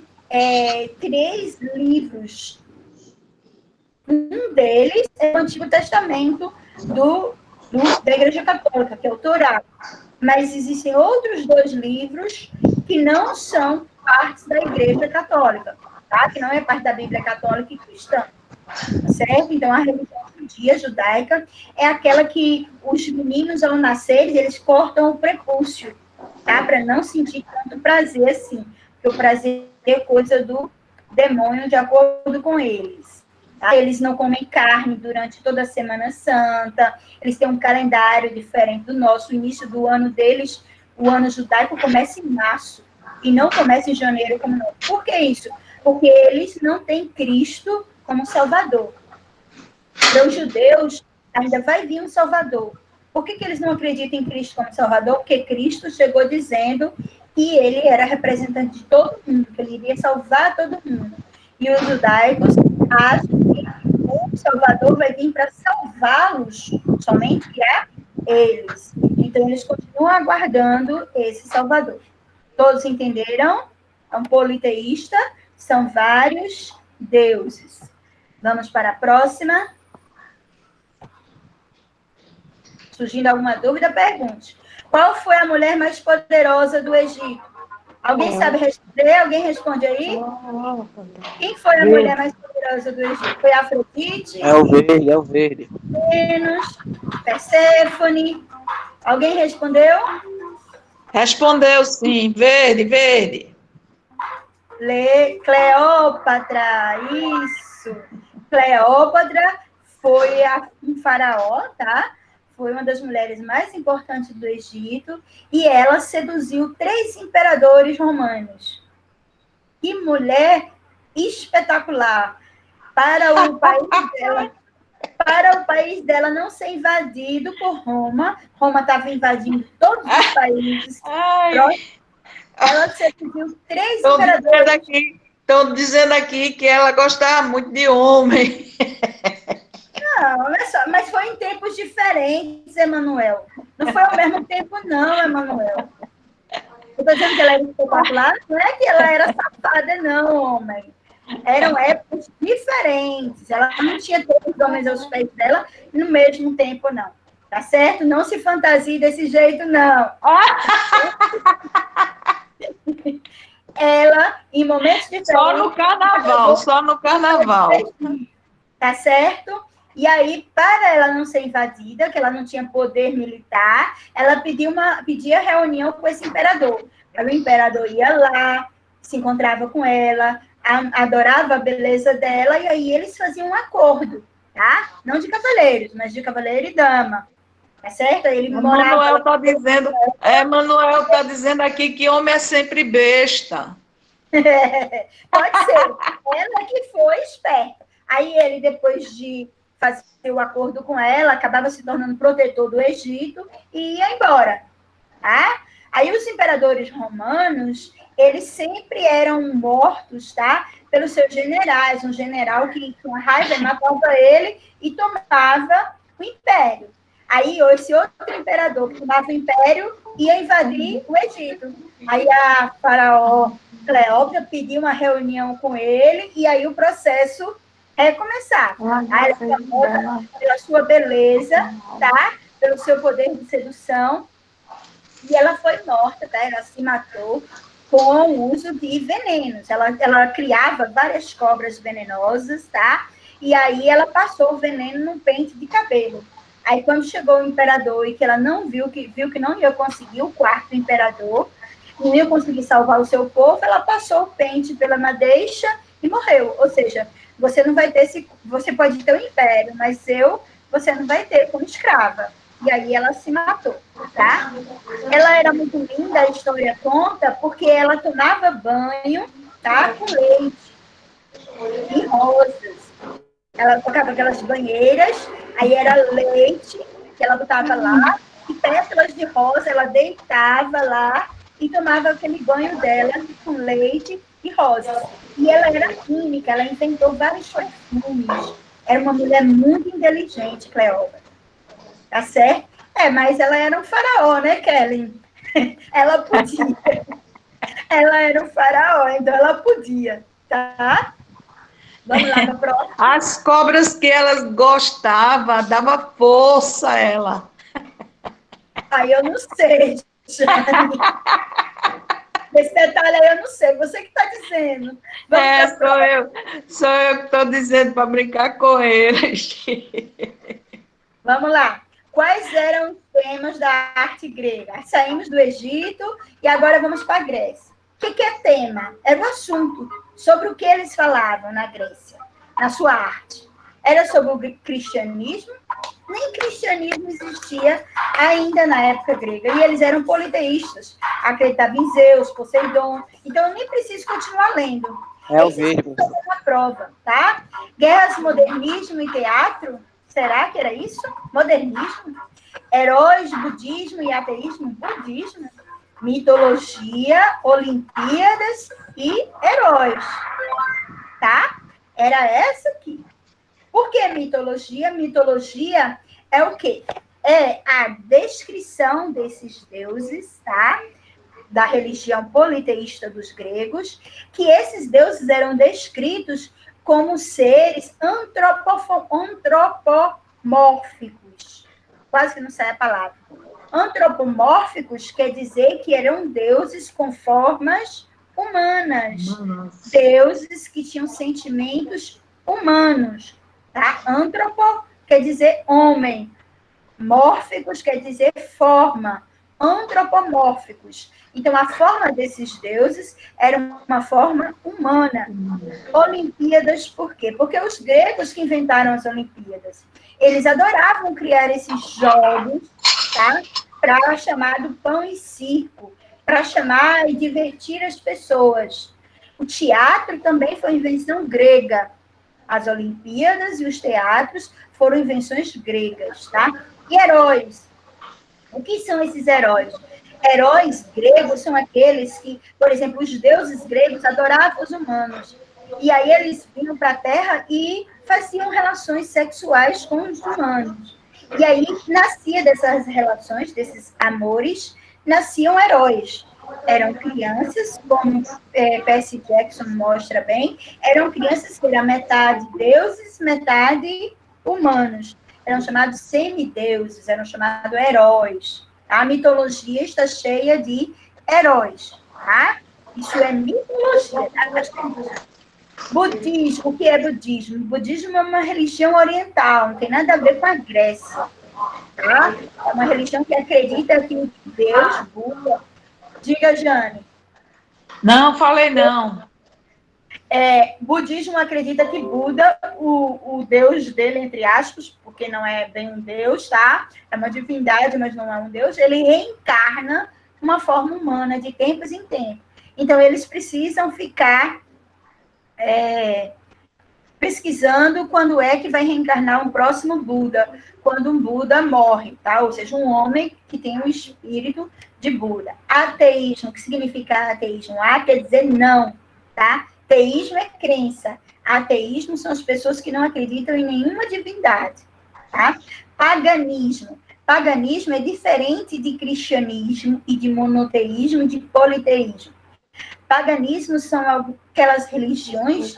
3 livros. Um deles é o Antigo Testamento da Igreja Católica, que é o Torá. Mas existem outros 2 livros que não são partes da Igreja Católica, tá? Que não é parte da Bíblia Católica e cristã, certo? Então, a religião judia, judaica, é aquela que os meninos, ao nascerem, eles cortam o prepúcio, tá? Para não sentir tanto prazer assim, porque o prazer é coisa do demônio, de acordo com eles. Tá? Eles não comem carne durante toda a Semana Santa, eles têm um calendário diferente do nosso. O início do ano deles, o ano judaico, começa em março, e não começa em janeiro como nós. Por que isso? Porque eles não têm Cristo como Salvador. Para os judeus, ainda vai vir um Salvador. Por que eles não acreditam em Cristo como Salvador? Porque Cristo chegou dizendo que ele era representante de todo mundo, que ele iria salvar todo mundo. E os judaicos acham que o Salvador vai vir para salvá-los, somente a eles. Então, eles continuam aguardando esse Salvador. Todos entenderam? É um politeísta, são vários deuses. Vamos para a próxima. Surgindo alguma dúvida, pergunte. Qual foi a mulher mais poderosa do Egito? Alguém sabe responder? Alguém responde aí? Quem foi a mulher mais poderosa do Egito? Foi Afrodite? É o verde. Vênus? Perséfone? Alguém respondeu? Respondeu sim, verde. Cleópatra, isso. Cleópatra foi um faraó, tá? Foi uma das mulheres mais importantes do Egito, e ela seduziu 3 imperadores romanos. Que mulher espetacular! Para o país dela não ser invadido por Roma, Roma estava invadindo todos os países. Ela seduziu 3 imperadores. Estão dizendo aqui que ela gostava muito de homem. Não, olha só, mas foi em tempos diferentes, Emanuel. Não foi ao mesmo tempo, não, Emanuel. Eu estou dizendo que ela era espetacular, não é que ela era safada, não, homem. Eram épocas diferentes. Ela não tinha todos os homens aos pés dela no mesmo tempo, não. Tá certo? Não se fantasie desse jeito, não. Ela, em momentos diferentes... Só no carnaval, só no carnaval. Tá certo? E aí, para ela não ser invadida, que ela não tinha poder militar, ela pedia reunião com esse imperador. Aí o imperador ia lá, se encontrava com ela, adorava a beleza dela, e aí eles faziam um acordo, tá? Não de cavaleiros, mas de cavaleiro e dama. Tá certo? Ele morava... Manuel está dizendo aqui que homem é sempre besta. Pode ser. Ela que foi esperta. Aí ele, depois de fazer o acordo com ela, acabava se tornando protetor do Egito e ia embora. Tá? Aí os imperadores romanos, eles sempre eram mortos, tá? Pelos seus generais. Um general que, com raiva, matava ele e tomava o império. Aí, esse outro imperador que tomava o império ia invadir o Egito. Aí a faraó Cleópatra pediu uma reunião com ele e aí o processo recomeçar. Aí ela famosa pela sua beleza, tá? Pelo seu poder de sedução. E ela foi morta, tá? Ela se matou com o uso de venenos. Ela criava várias cobras venenosas, tá? E aí ela passou o veneno num pente de cabelo. Aí, quando chegou o imperador e que ela não viu que não ia conseguir o quarto imperador, não ia conseguir salvar o seu povo, ela passou o pente pela madeixa e morreu. Ou seja, você não vai ter você pode ter um império, mas você não vai ter como escrava. E aí ela se matou, tá? Ela era muito linda, a história conta, porque ela tomava banho, tá? Com leite e rosas. Ela colocava aquelas banheiras, aí era leite que ela botava lá, e pétalas de rosa, ela deitava lá e tomava aquele banho dela com leite e rosas. E ela era química, ela inventou vários perfumes. Era uma mulher muito inteligente, Cleópatra. Tá certo? Mas ela era um faraó, né, Kelly? Ela podia. Ela era um faraó, então ela podia, tá? Vamos lá para a próxima. As cobras que ela gostava, dava força a ela. Aí eu não sei, Jane. Esse detalhe aí eu não sei, você que está dizendo. Sou eu que estou dizendo para brincar com eles. Vamos lá. Quais eram os temas da arte grega? Saímos do Egito e agora vamos para a Grécia. O que é tema? Era o assunto. Sobre o que eles falavam na Grécia, na sua arte. Era sobre o cristianismo? Nem cristianismo existia ainda na época grega. E eles eram politeístas. Acreditavam em Zeus, Poseidon. Então, eu nem preciso continuar lendo. É o verbo. Uma prova, tá? Guerras, modernismo e teatro? Será que era isso? Modernismo? Heróis, budismo e ateísmo? Budismo? Mitologia, Olimpíadas e heróis. Tá? Era essa aqui. Por que mitologia? Mitologia é o quê? É a descrição desses deuses, tá? Da religião politeísta dos gregos, que esses deuses eram descritos como seres antropomórficos. Quase que não sai a palavra. Antropomórficos quer dizer que eram deuses com formas humanas. Deuses que tinham sentimentos humanos. Tá? Antropo quer dizer homem. Mórficos quer dizer forma. Antropomórficos. Então, a forma desses deuses era uma forma humana. Olimpíadas, por quê? Porque os gregos que inventaram as Olimpíadas, eles adoravam criar esses jogos, tá? Para chamar do pão e circo, para chamar e divertir as pessoas. O teatro também foi invenção grega. As Olimpíadas e os teatros foram invenções gregas, tá? E heróis. O que são esses heróis? Heróis gregos são aqueles que, por exemplo, os deuses gregos adoravam os humanos. E aí eles vinham para a Terra e faziam relações sexuais com os humanos. E aí nascia dessas relações, desses amores, nasciam heróis. Eram crianças, como Percy Jackson mostra bem, eram crianças que eram metade deuses, metade humanos. Eram chamados semideuses, eram chamados heróis. A mitologia está cheia de heróis, tá? Isso é mitologia, tá? Budismo, o que é budismo? Budismo é uma religião oriental, não tem nada a ver com a Grécia, tá? É uma religião que acredita que o Deus, Buda... Diga, Jane. Não, falei não. Budismo acredita que Buda, o Deus dele, entre aspas, porque não é bem um Deus, tá? É uma divindade, mas não é um Deus, ele reencarna uma forma humana de tempos em tempos. Então, eles precisam ficar pesquisando quando é que vai reencarnar um próximo Buda, quando um Buda morre, tá? Ou seja, um homem que tem o espírito de Buda. Ateísmo, o que significa ateísmo? A quer dizer não, tá? Teísmo é crença. Ateísmo são as pessoas que não acreditam em nenhuma divindade, tá? Paganismo. Paganismo é diferente de cristianismo e de monoteísmo e de politeísmo. Paganismo são aquelas religiões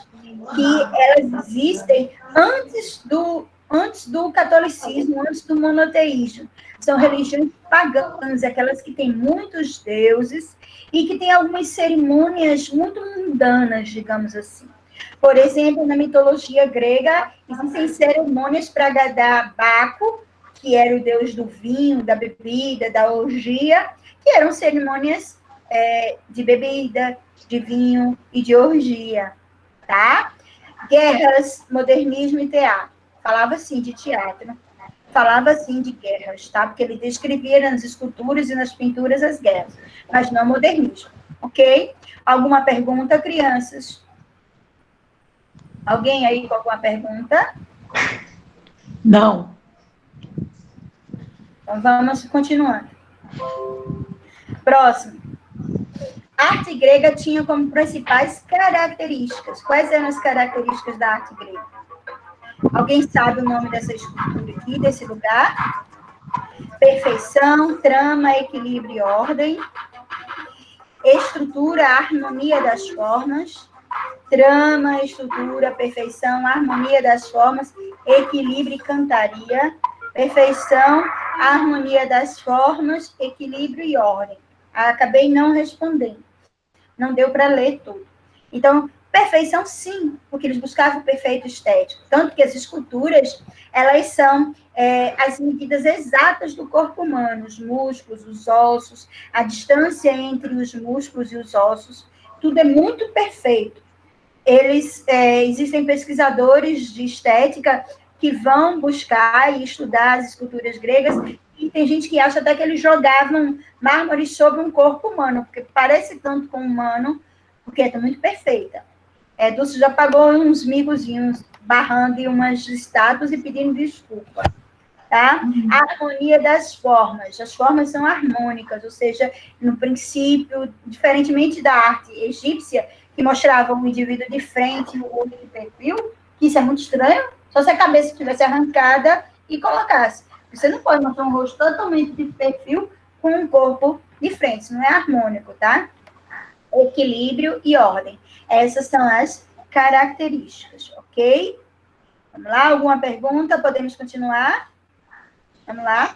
que elas existem antes do catolicismo, antes do monoteísmo. São religiões pagãs, aquelas que têm muitos deuses e que têm algumas cerimônias muito mundanas, digamos assim. Por exemplo, na mitologia grega, existem cerimônias para agradar Baco, que era o deus do vinho, da bebida, da orgia, que eram cerimônias de bebida, de vinho e de orgia, tá? Guerras, modernismo e teatro. Falava assim de teatro, falava assim de guerras, tá? Porque ele descrevia nas esculturas e nas pinturas as guerras, mas não modernismo, ok? Alguma pergunta, crianças? Alguém aí com alguma pergunta? Não. Então, vamos continuando. Próximo. A arte grega tinha como principais características. Quais eram as características da arte grega? Alguém sabe o nome dessa escultura aqui, desse lugar? Perfeição, trama, equilíbrio e ordem. Estrutura, harmonia das formas. Trama, estrutura, perfeição, harmonia das formas, equilíbrio e cantaria. Perfeição, harmonia das formas, equilíbrio e ordem. Acabei não respondendo. Não deu para ler tudo. Então, perfeição, sim, porque eles buscavam o perfeito estético. Tanto que as esculturas, elas são as medidas exatas do corpo humano, os músculos, os ossos, a distância entre os músculos e os ossos, tudo é muito perfeito. Existem pesquisadores de estética que vão buscar e estudar as esculturas gregas, e tem gente que acha até que eles jogavam mármore sobre um corpo humano, porque parece tanto com um humano, porque é muito perfeita. Dulce já pagou uns migozinhos barrando em umas estátuas e pedindo desculpa, tá? A harmonia das formas. As formas são harmônicas, ou seja, no princípio, diferentemente da arte egípcia, que mostrava um indivíduo de frente e o olho de perfil, que isso é muito estranho, só se a cabeça estivesse arrancada e colocasse. Você não pode mostrar um rosto totalmente de perfil com um corpo de frente, isso não é harmônico, tá? Equilíbrio e ordem. Essas são as características, ok? Vamos lá, alguma pergunta? Podemos continuar? Vamos lá.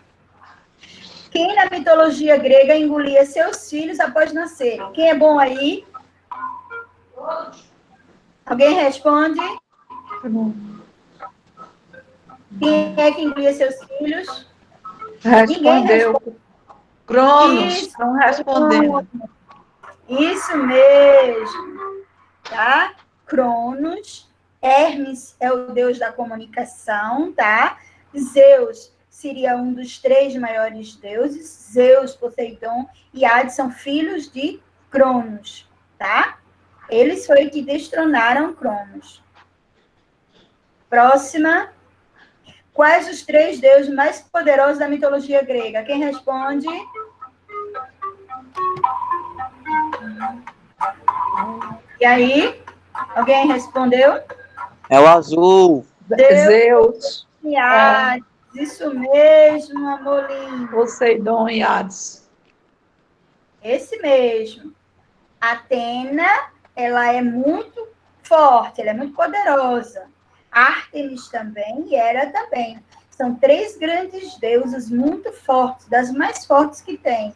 Quem na mitologia grega engolia seus filhos após nascerem? Quem é bom aí? Alguém responde? Quem é que engolia seus filhos? Respondeu. Cronos, estão respondendo. Isso mesmo, tá? Cronos, Hermes é o deus da comunicação, tá? Zeus seria um dos 3 maiores deuses, Zeus, Poseidon e Hades são filhos de Cronos, tá? Eles foram que destronaram Cronos. Próxima. Quais os 3 deuses mais poderosos da mitologia grega? Quem responde? E aí? Alguém respondeu? É o azul. Zeus, E Hades. Isso mesmo, amor lindo. Poseidon e Hades. Esse mesmo. Atena, ela é muito forte, ela é muito poderosa. Ártemis também e Hera também. São três grandes deusas muito fortes, das mais fortes que tem.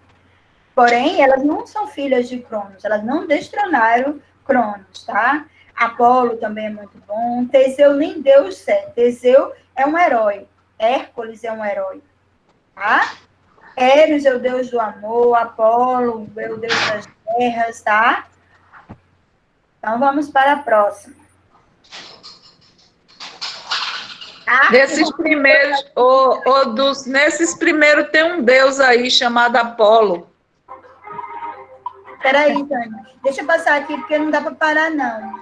Porém, elas não são filhas de Cronos, elas não destronaram Cronos, tá? Apolo também é muito bom. Teseu nem deu certo. Teseu é um herói. Hércules é um herói, tá? Eros é o deus do amor, Apolo é o deus das guerras, tá? Então, vamos para a próxima. Nesses primeiros tem um deus aí chamado Apolo. Peraí, Tânia. Deixa eu passar aqui, porque não dá para parar, não.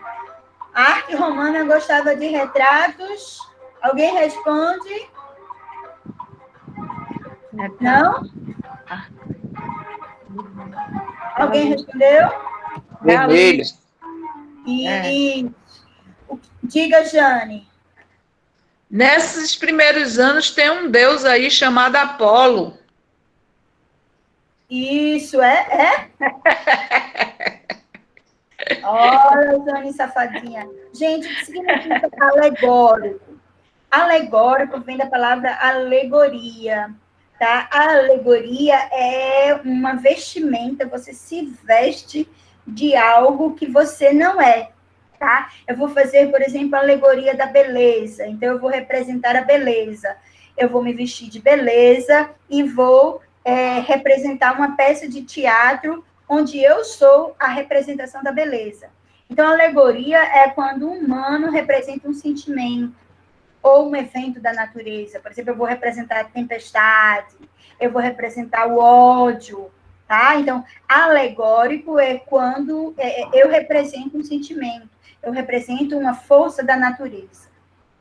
A arte romana gostava de retratos. Alguém responde? Não? Alguém respondeu? Vermelho. E diga, Jane. Nesses primeiros anos tem um deus aí chamado Apolo. Isso, é? Olha, Jane safadinha. Gente, o que significa alegórico? Alegórico vem da palavra alegoria, tá? A alegoria é uma vestimenta, você se veste de algo que você não é, tá? Eu vou fazer, por exemplo, a alegoria da beleza, então eu vou representar a beleza. Eu vou me vestir de beleza e vou representar uma peça de teatro onde eu sou a representação da beleza. Então, a alegoria é quando um humano representa um sentimento, ou um evento da natureza. Por exemplo, eu vou representar a tempestade, eu vou representar o ódio, tá? Então, alegórico é quando eu represento um sentimento, eu represento uma força da natureza,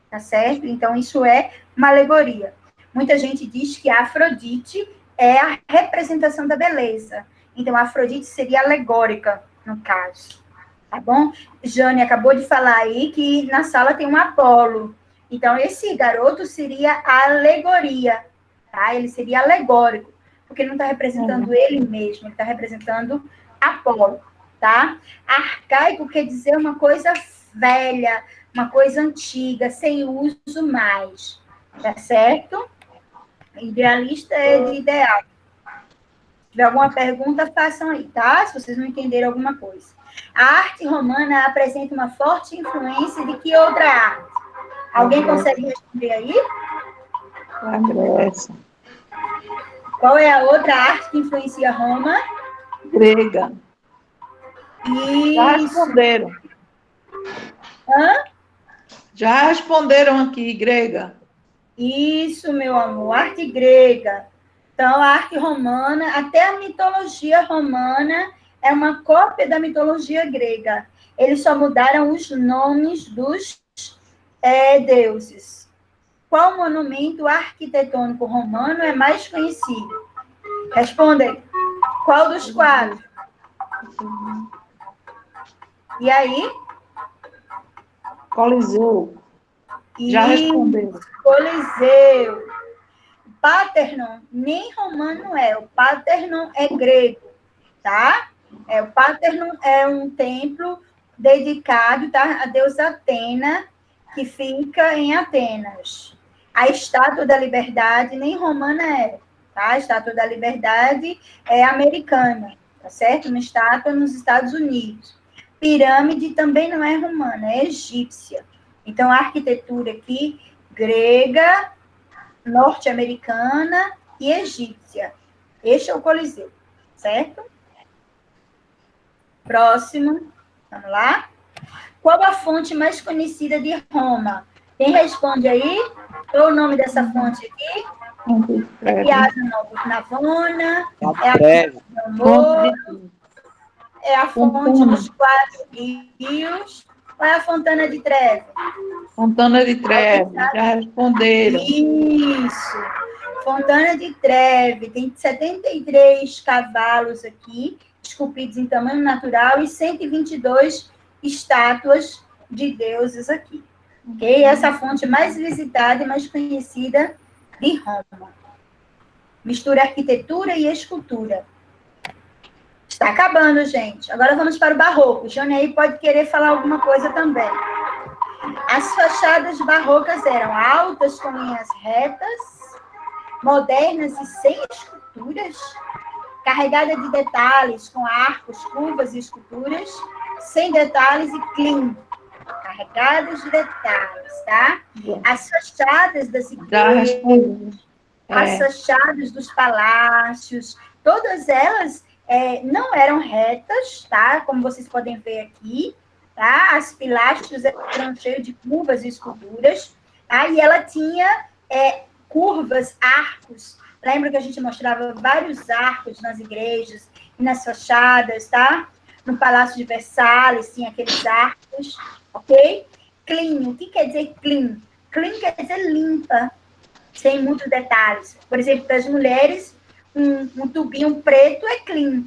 tá certo? Então, isso é uma alegoria. Muita gente diz que a Afrodite é a representação da beleza. Então, a Afrodite seria alegórica, no caso, tá bom? Jane acabou de falar aí que na sala tem um Apolo. Então, esse garoto seria a alegoria, tá? Ele seria alegórico, porque não está representando ele mesmo, ele está representando Apolo, tá? Arcaico quer dizer uma coisa velha, uma coisa antiga, sem uso mais, tá certo? Idealista é de ideal. Se tiver alguma pergunta, façam aí, tá? Se vocês não entenderam alguma coisa. A arte romana apresenta uma forte influência de que outra arte? Alguém consegue responder aí? A Grécia. Qual é a outra arte que influencia Roma? Grega. Já Isso. responderam. Hã? Já responderam aqui, grega. Isso, meu amor, arte grega. Então, a arte romana, até a mitologia romana é uma cópia da mitologia grega. Eles só mudaram os nomes dos deuses. Qual monumento arquitetônico romano é mais conhecido? Respondem. Qual dos quatro? E aí? Coliseu. Já responderam. Coliseu. Parthenon, nem romano é. O Parthenon é grego, tá? O Parthenon é um templo dedicado, tá, a deusa Atena, que fica em Atenas. A Estátua da Liberdade nem romana é, tá? A Estátua da Liberdade é americana, tá certo? Uma estátua nos Estados Unidos. Pirâmide também não é romana, é egípcia. Então, a arquitetura aqui, grega, norte-americana e egípcia. Este é o Coliseu, certo? Próximo, vamos lá. Qual a fonte mais conhecida de Roma? Quem responde aí? Qual o nome dessa fonte aqui? Piazza Navona, é a fonte do amor, é a fonte dos quatro rios, ou é a Fontana de Trevi? Fontana de Trevi, já responderam. Isso. Fontana de Trevi, tem 73 cavalos aqui, esculpidos em tamanho natural, e 122 estátuas de deuses aqui. Ok? Essa é a fonte mais visitada e mais conhecida de Roma. Mistura arquitetura e escultura. Está acabando, gente. Agora vamos para o barroco. Johnny aí pode querer falar alguma coisa também. As fachadas barrocas eram altas, com linhas retas, modernas e sem esculturas, carregada de detalhes, com arcos, curvas e esculturas, sem detalhes e clean, carregadas de detalhes, tá? As fachadas das igrejas, as fachadas dos palácios, todas elas não eram retas, tá? Como vocês podem ver aqui, tá? As pilastras eram cheios de curvas e esculturas, tá? E ela tinha curvas, arcos. Lembra que a gente mostrava vários arcos nas igrejas e nas fachadas, tá? No Palácio de Versalhes tinha aqueles arcos, ok? Clean, o que quer dizer clean? Clean quer dizer limpa, sem muitos detalhes. Por exemplo, para as mulheres, um tubinho preto é clean.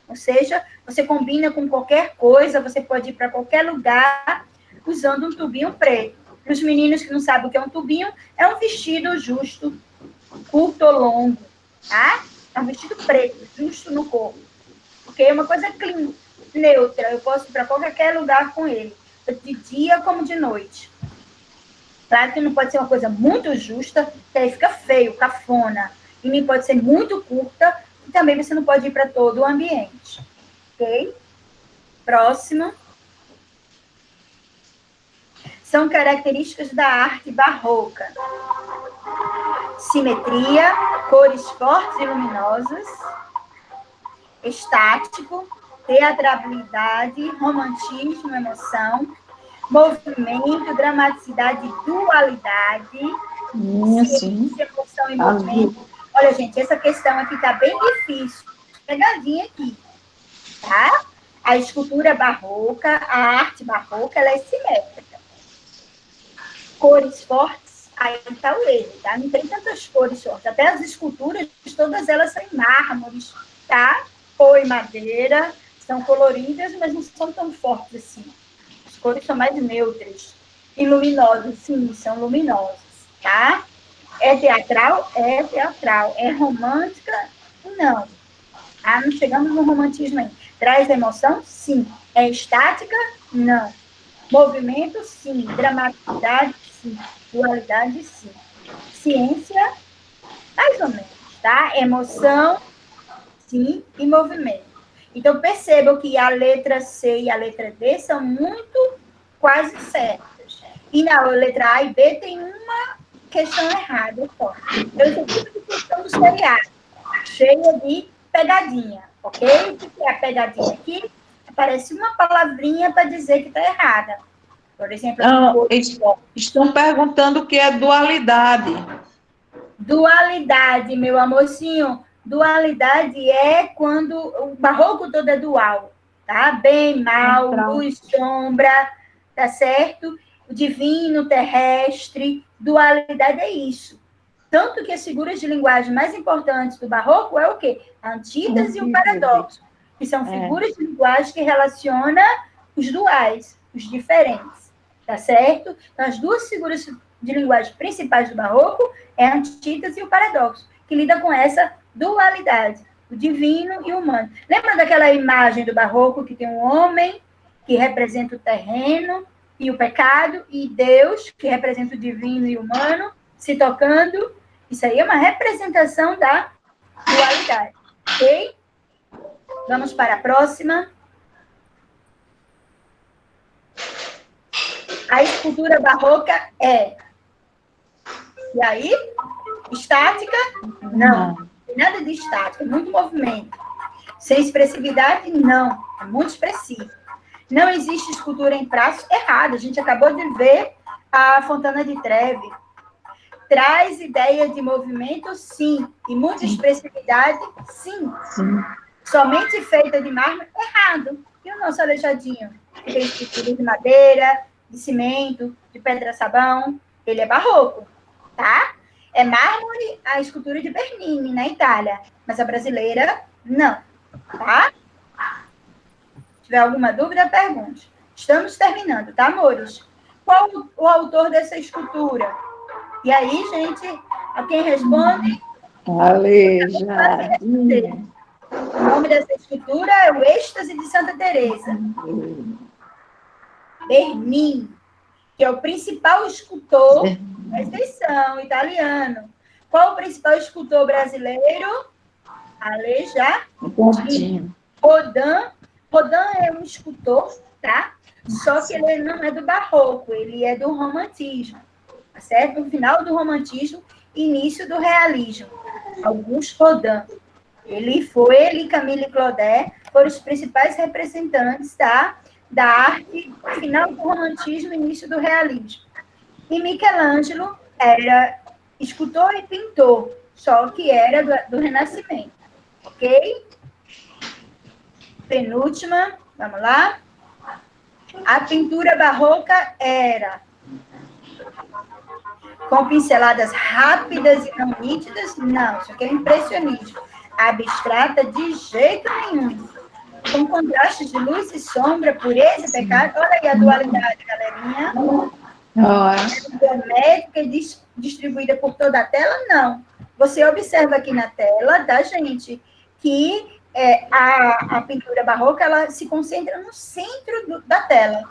Ou seja, você combina com qualquer coisa, você pode ir para qualquer lugar usando um tubinho preto. Para os meninos que não sabem o que é um tubinho, é um vestido justo, curto ou longo, tá? É um vestido preto, justo no corpo. Ok? É uma coisa clean, neutra. Eu posso ir para qualquer lugar com ele, de dia como de noite. Claro que não pode ser uma coisa muito justa, que aí fica feio, cafona. E nem pode ser muito curta, e também você não pode ir para todo o ambiente. Ok? Próximo. São características da arte barroca. Simetria, cores fortes e luminosas, estático, teatralidade, romantismo, emoção, movimento, dramaticidade e dualidade, ciência, emoção e movimento. Olha, gente, essa questão aqui está bem difícil. Pegadinha aqui, tá? A escultura barroca, a arte barroca, ela é simétrica. Cores fortes, aí está o erro, tá? Não tem tantas cores fortes. Até as esculturas, todas elas são em mármores, tá? Ou em madeira, são coloridas, mas não são tão fortes assim. As cores são mais neutras. E luminosas, sim, são luminosas, tá? É teatral? É teatral. É romântica? Não. Ah, não chegamos no romantismo ainda. Traz emoção? Sim. É estática? Não. Movimento? Sim. Dramaticidade? Sim. Dualidade? Sim. Ciência? Mais ou menos, tá? Emoção? Sim. E movimento. Então, percebam que a letra C e a letra D são muito quase certas. E na letra A e B tem uma questão errada só. Então, esse tipo de questão do seriado, cheia de pegadinha, ok? O que é a pegadinha aqui? Aparece uma palavrinha para dizer que está errada. Por exemplo, estão perguntando o que é dualidade. Dualidade, meu amorzinho. Dualidade é quando o barroco todo é dual, tá? Bem, mal, luz, sombra, tá certo? O divino, terrestre, dualidade é isso. Tanto que as figuras de linguagem mais importantes do barroco é o quê? A antítese e o paradoxo, que são figuras de linguagem que relacionam os duais, os diferentes, tá certo? Então, as duas figuras de linguagem principais do barroco é a antítese e o paradoxo, que lida com essa dualidade, o divino e o humano. Lembra daquela imagem do barroco que tem um homem que representa o terreno e o pecado, e Deus, que representa o divino e o humano, se tocando? Isso aí é uma representação da dualidade, ok? Vamos para a próxima. A escultura barroca é... E aí? Estática? Não. Não tem nada de estática, muito movimento. Sem expressividade? Não. É muito expressivo. Não existe escultura em traços? Errado. A gente acabou de ver a Fontana de Trevi. Traz ideia de movimento? Sim. E muita expressividade? Sim. Somente feita de mármore? Errado. E o nosso aleijadinho? Que tem escultura de madeira, de cimento, de pedra-sabão. Ele é barroco, tá? É mármore a escultura de Bernini, na Itália. Mas a brasileira, não. Tá? Se tiver alguma dúvida, pergunte. Estamos terminando, tá, amores? Qual o autor dessa escultura? E aí, gente, a quem responde? Aleijadinho. O nome dessa escultura é o Êxtase de Santa Teresa. Bernini, que é o principal escultor, presta atenção, italiano. Qual o principal escultor brasileiro? Aleijadinho. Rodin é um escultor, tá? Só que ele não é do barroco, ele é do romantismo, tá certo? No final do romantismo, início do realismo. Auguste Rodin. Ele e Camille Claudel foram os principais representantes, tá? Da arte, final do romantismo, início do realismo. E Michelangelo era escultor e pintor, só que era do Renascimento, ok? Penúltima, vamos lá. A pintura barroca era com pinceladas rápidas e não nítidas? Não, isso aqui é impressionismo. Abstrata de jeito nenhum. Com contrastes de luz e sombra, pureza e pecado. Olha aí a dualidade, galerinha. Geométrica e distribuída por toda a tela? Não. Você observa aqui na tela, tá, gente, que a pintura barroca, ela se concentra no centro da tela.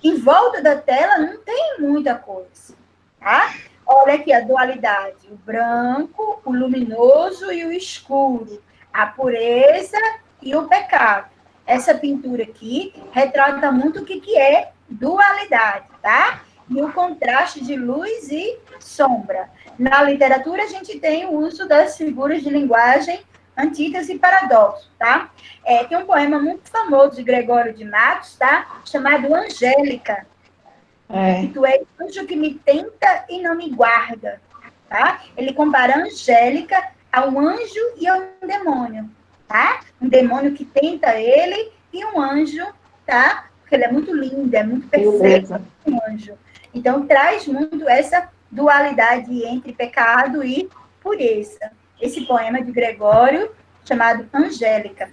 Em volta da tela não tem muita coisa, tá? Olha aqui a dualidade, o branco, o luminoso e o escuro, a pureza e o pecado. Essa pintura aqui retrata muito o que é dualidade, tá? E o contraste de luz e sombra. Na literatura, a gente tem o uso das figuras de linguagem, antítese e paradoxo, tá? Tem um poema muito famoso de Gregório de Matos, tá? Chamado Angélica. Que tu és anjo que me tenta e não me guarda, tá? Ele compara a Angélica a um anjo e a um demônio, tá? Um demônio que tenta ele e um anjo, tá? Porque ele é muito lindo, é muito perfeito, um anjo. Então, traz muito essa dualidade entre pecado e pureza. Esse poema de Gregório, chamado Angélica.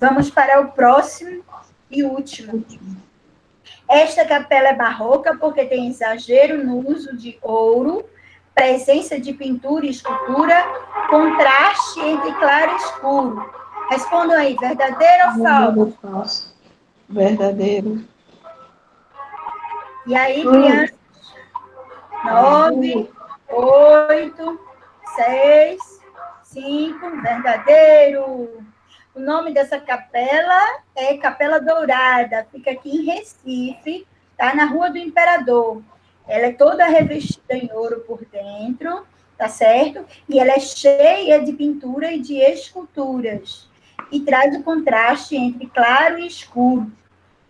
Vamos para o próximo e último. Esta capela é barroca porque tem exagero no uso de ouro, presença de pintura e escultura, contraste entre claro e escuro. Respondam aí, verdadeiro ou falso? Verdadeiro. E aí, crianças? 9, 8, 6, 5, verdadeiro. O nome dessa capela é Capela Dourada, fica aqui em Recife, tá? Na Rua do Imperador. Ela é toda revestida em ouro por dentro, tá certo? E ela é cheia de pintura e de esculturas. E traz o contraste entre claro e escuro,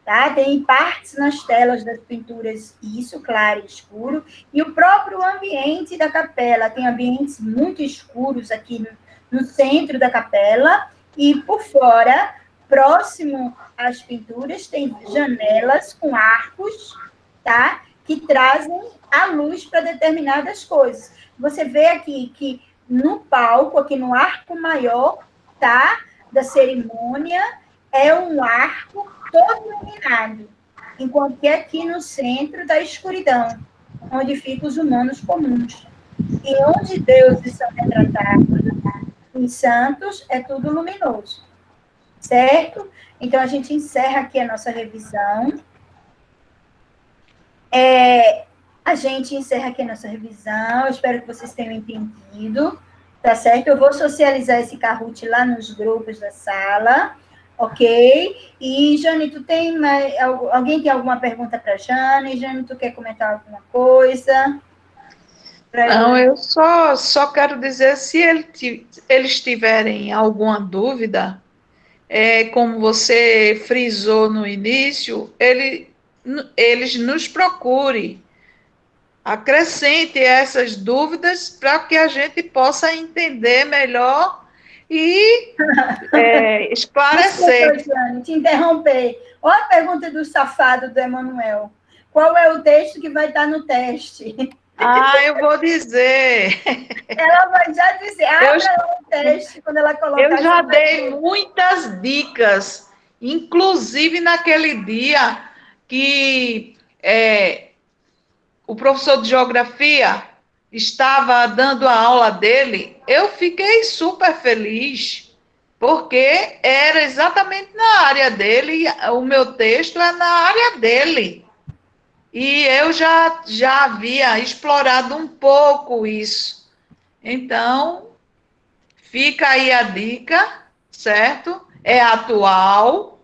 tá? Tem partes nas telas das pinturas, isso, claro e escuro. E o próprio ambiente da capela, tem ambientes muito escuros aqui no centro da capela. E por fora, próximo às pinturas, tem janelas com arcos, tá? Que trazem a luz para determinadas coisas. Você vê aqui que no palco, aqui no arco maior, tá? Da cerimônia, é um arco todo iluminado, enquanto que aqui no centro da escuridão, onde ficam os humanos comuns. E onde deuses são retratados, os santos, é tudo luminoso, certo? Então, a gente encerra aqui a nossa revisão. Eu espero que vocês tenham entendido, tá certo? Eu vou socializar esse Kahoot lá nos grupos da sala, ok? E, Jane, alguém tem alguma pergunta para a Jane? Jane, tu quer comentar alguma coisa? Não, eu só quero dizer, se eles tiverem alguma dúvida, como você frisou no início, eles nos procurem, acrescente essas dúvidas para que a gente possa entender melhor e esclarecer. Desculpa, Jane, te interromper. Olha a pergunta do safado do Emanuel. Qual é o texto que vai estar no teste? Eu vou dizer. Ela vai já dizer, o teste quando ela colocar. Eu já dei muitas dicas Inclusive naquele dia que o professor de geografia estava dando a aula dele, eu fiquei super feliz, porque era exatamente na área dele, o meu texto é na área dele. E eu já havia explorado um pouco isso. Então, fica aí a dica, certo? É atual,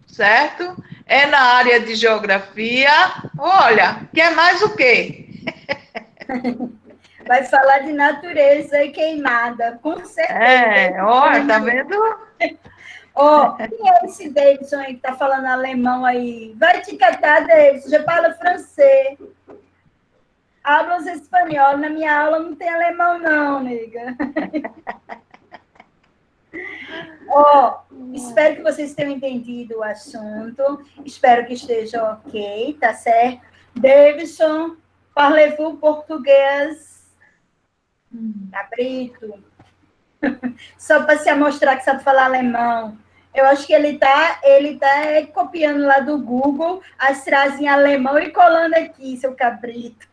certo? É na área de geografia. Olha, quer mais o quê? Vai falar de natureza e queimada, com certeza. Olha, tá vendo? Quem é esse Davidson aí que tá falando alemão aí? Vai te catar, Davidson, já fala francês. Hablas espanhol, na minha aula não tem alemão não, nega. Espero que vocês tenham entendido o assunto, espero que esteja ok, tá certo? Davidson, parlez-vous português? Cabrito. Só para se mostrar que sabe falar alemão. Eu acho que ele tá copiando lá do Google as frases em alemão e colando aqui, seu cabrito.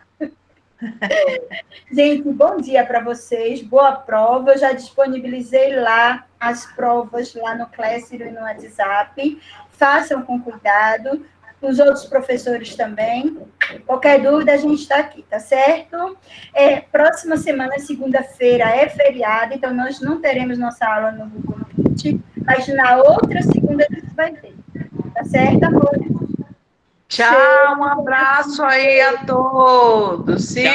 Gente, bom dia para vocês, boa prova. Eu já disponibilizei lá as provas lá no Classroom e no WhatsApp. Façam com cuidado, os outros professores também. Qualquer dúvida, a gente está aqui, tá certo? Próxima semana, segunda-feira, é feriado, então nós não teremos nossa aula no Google Meet, mas na outra segunda a gente vai ter. Tá certo, amor? Tchau, um abraço aí a todos. Se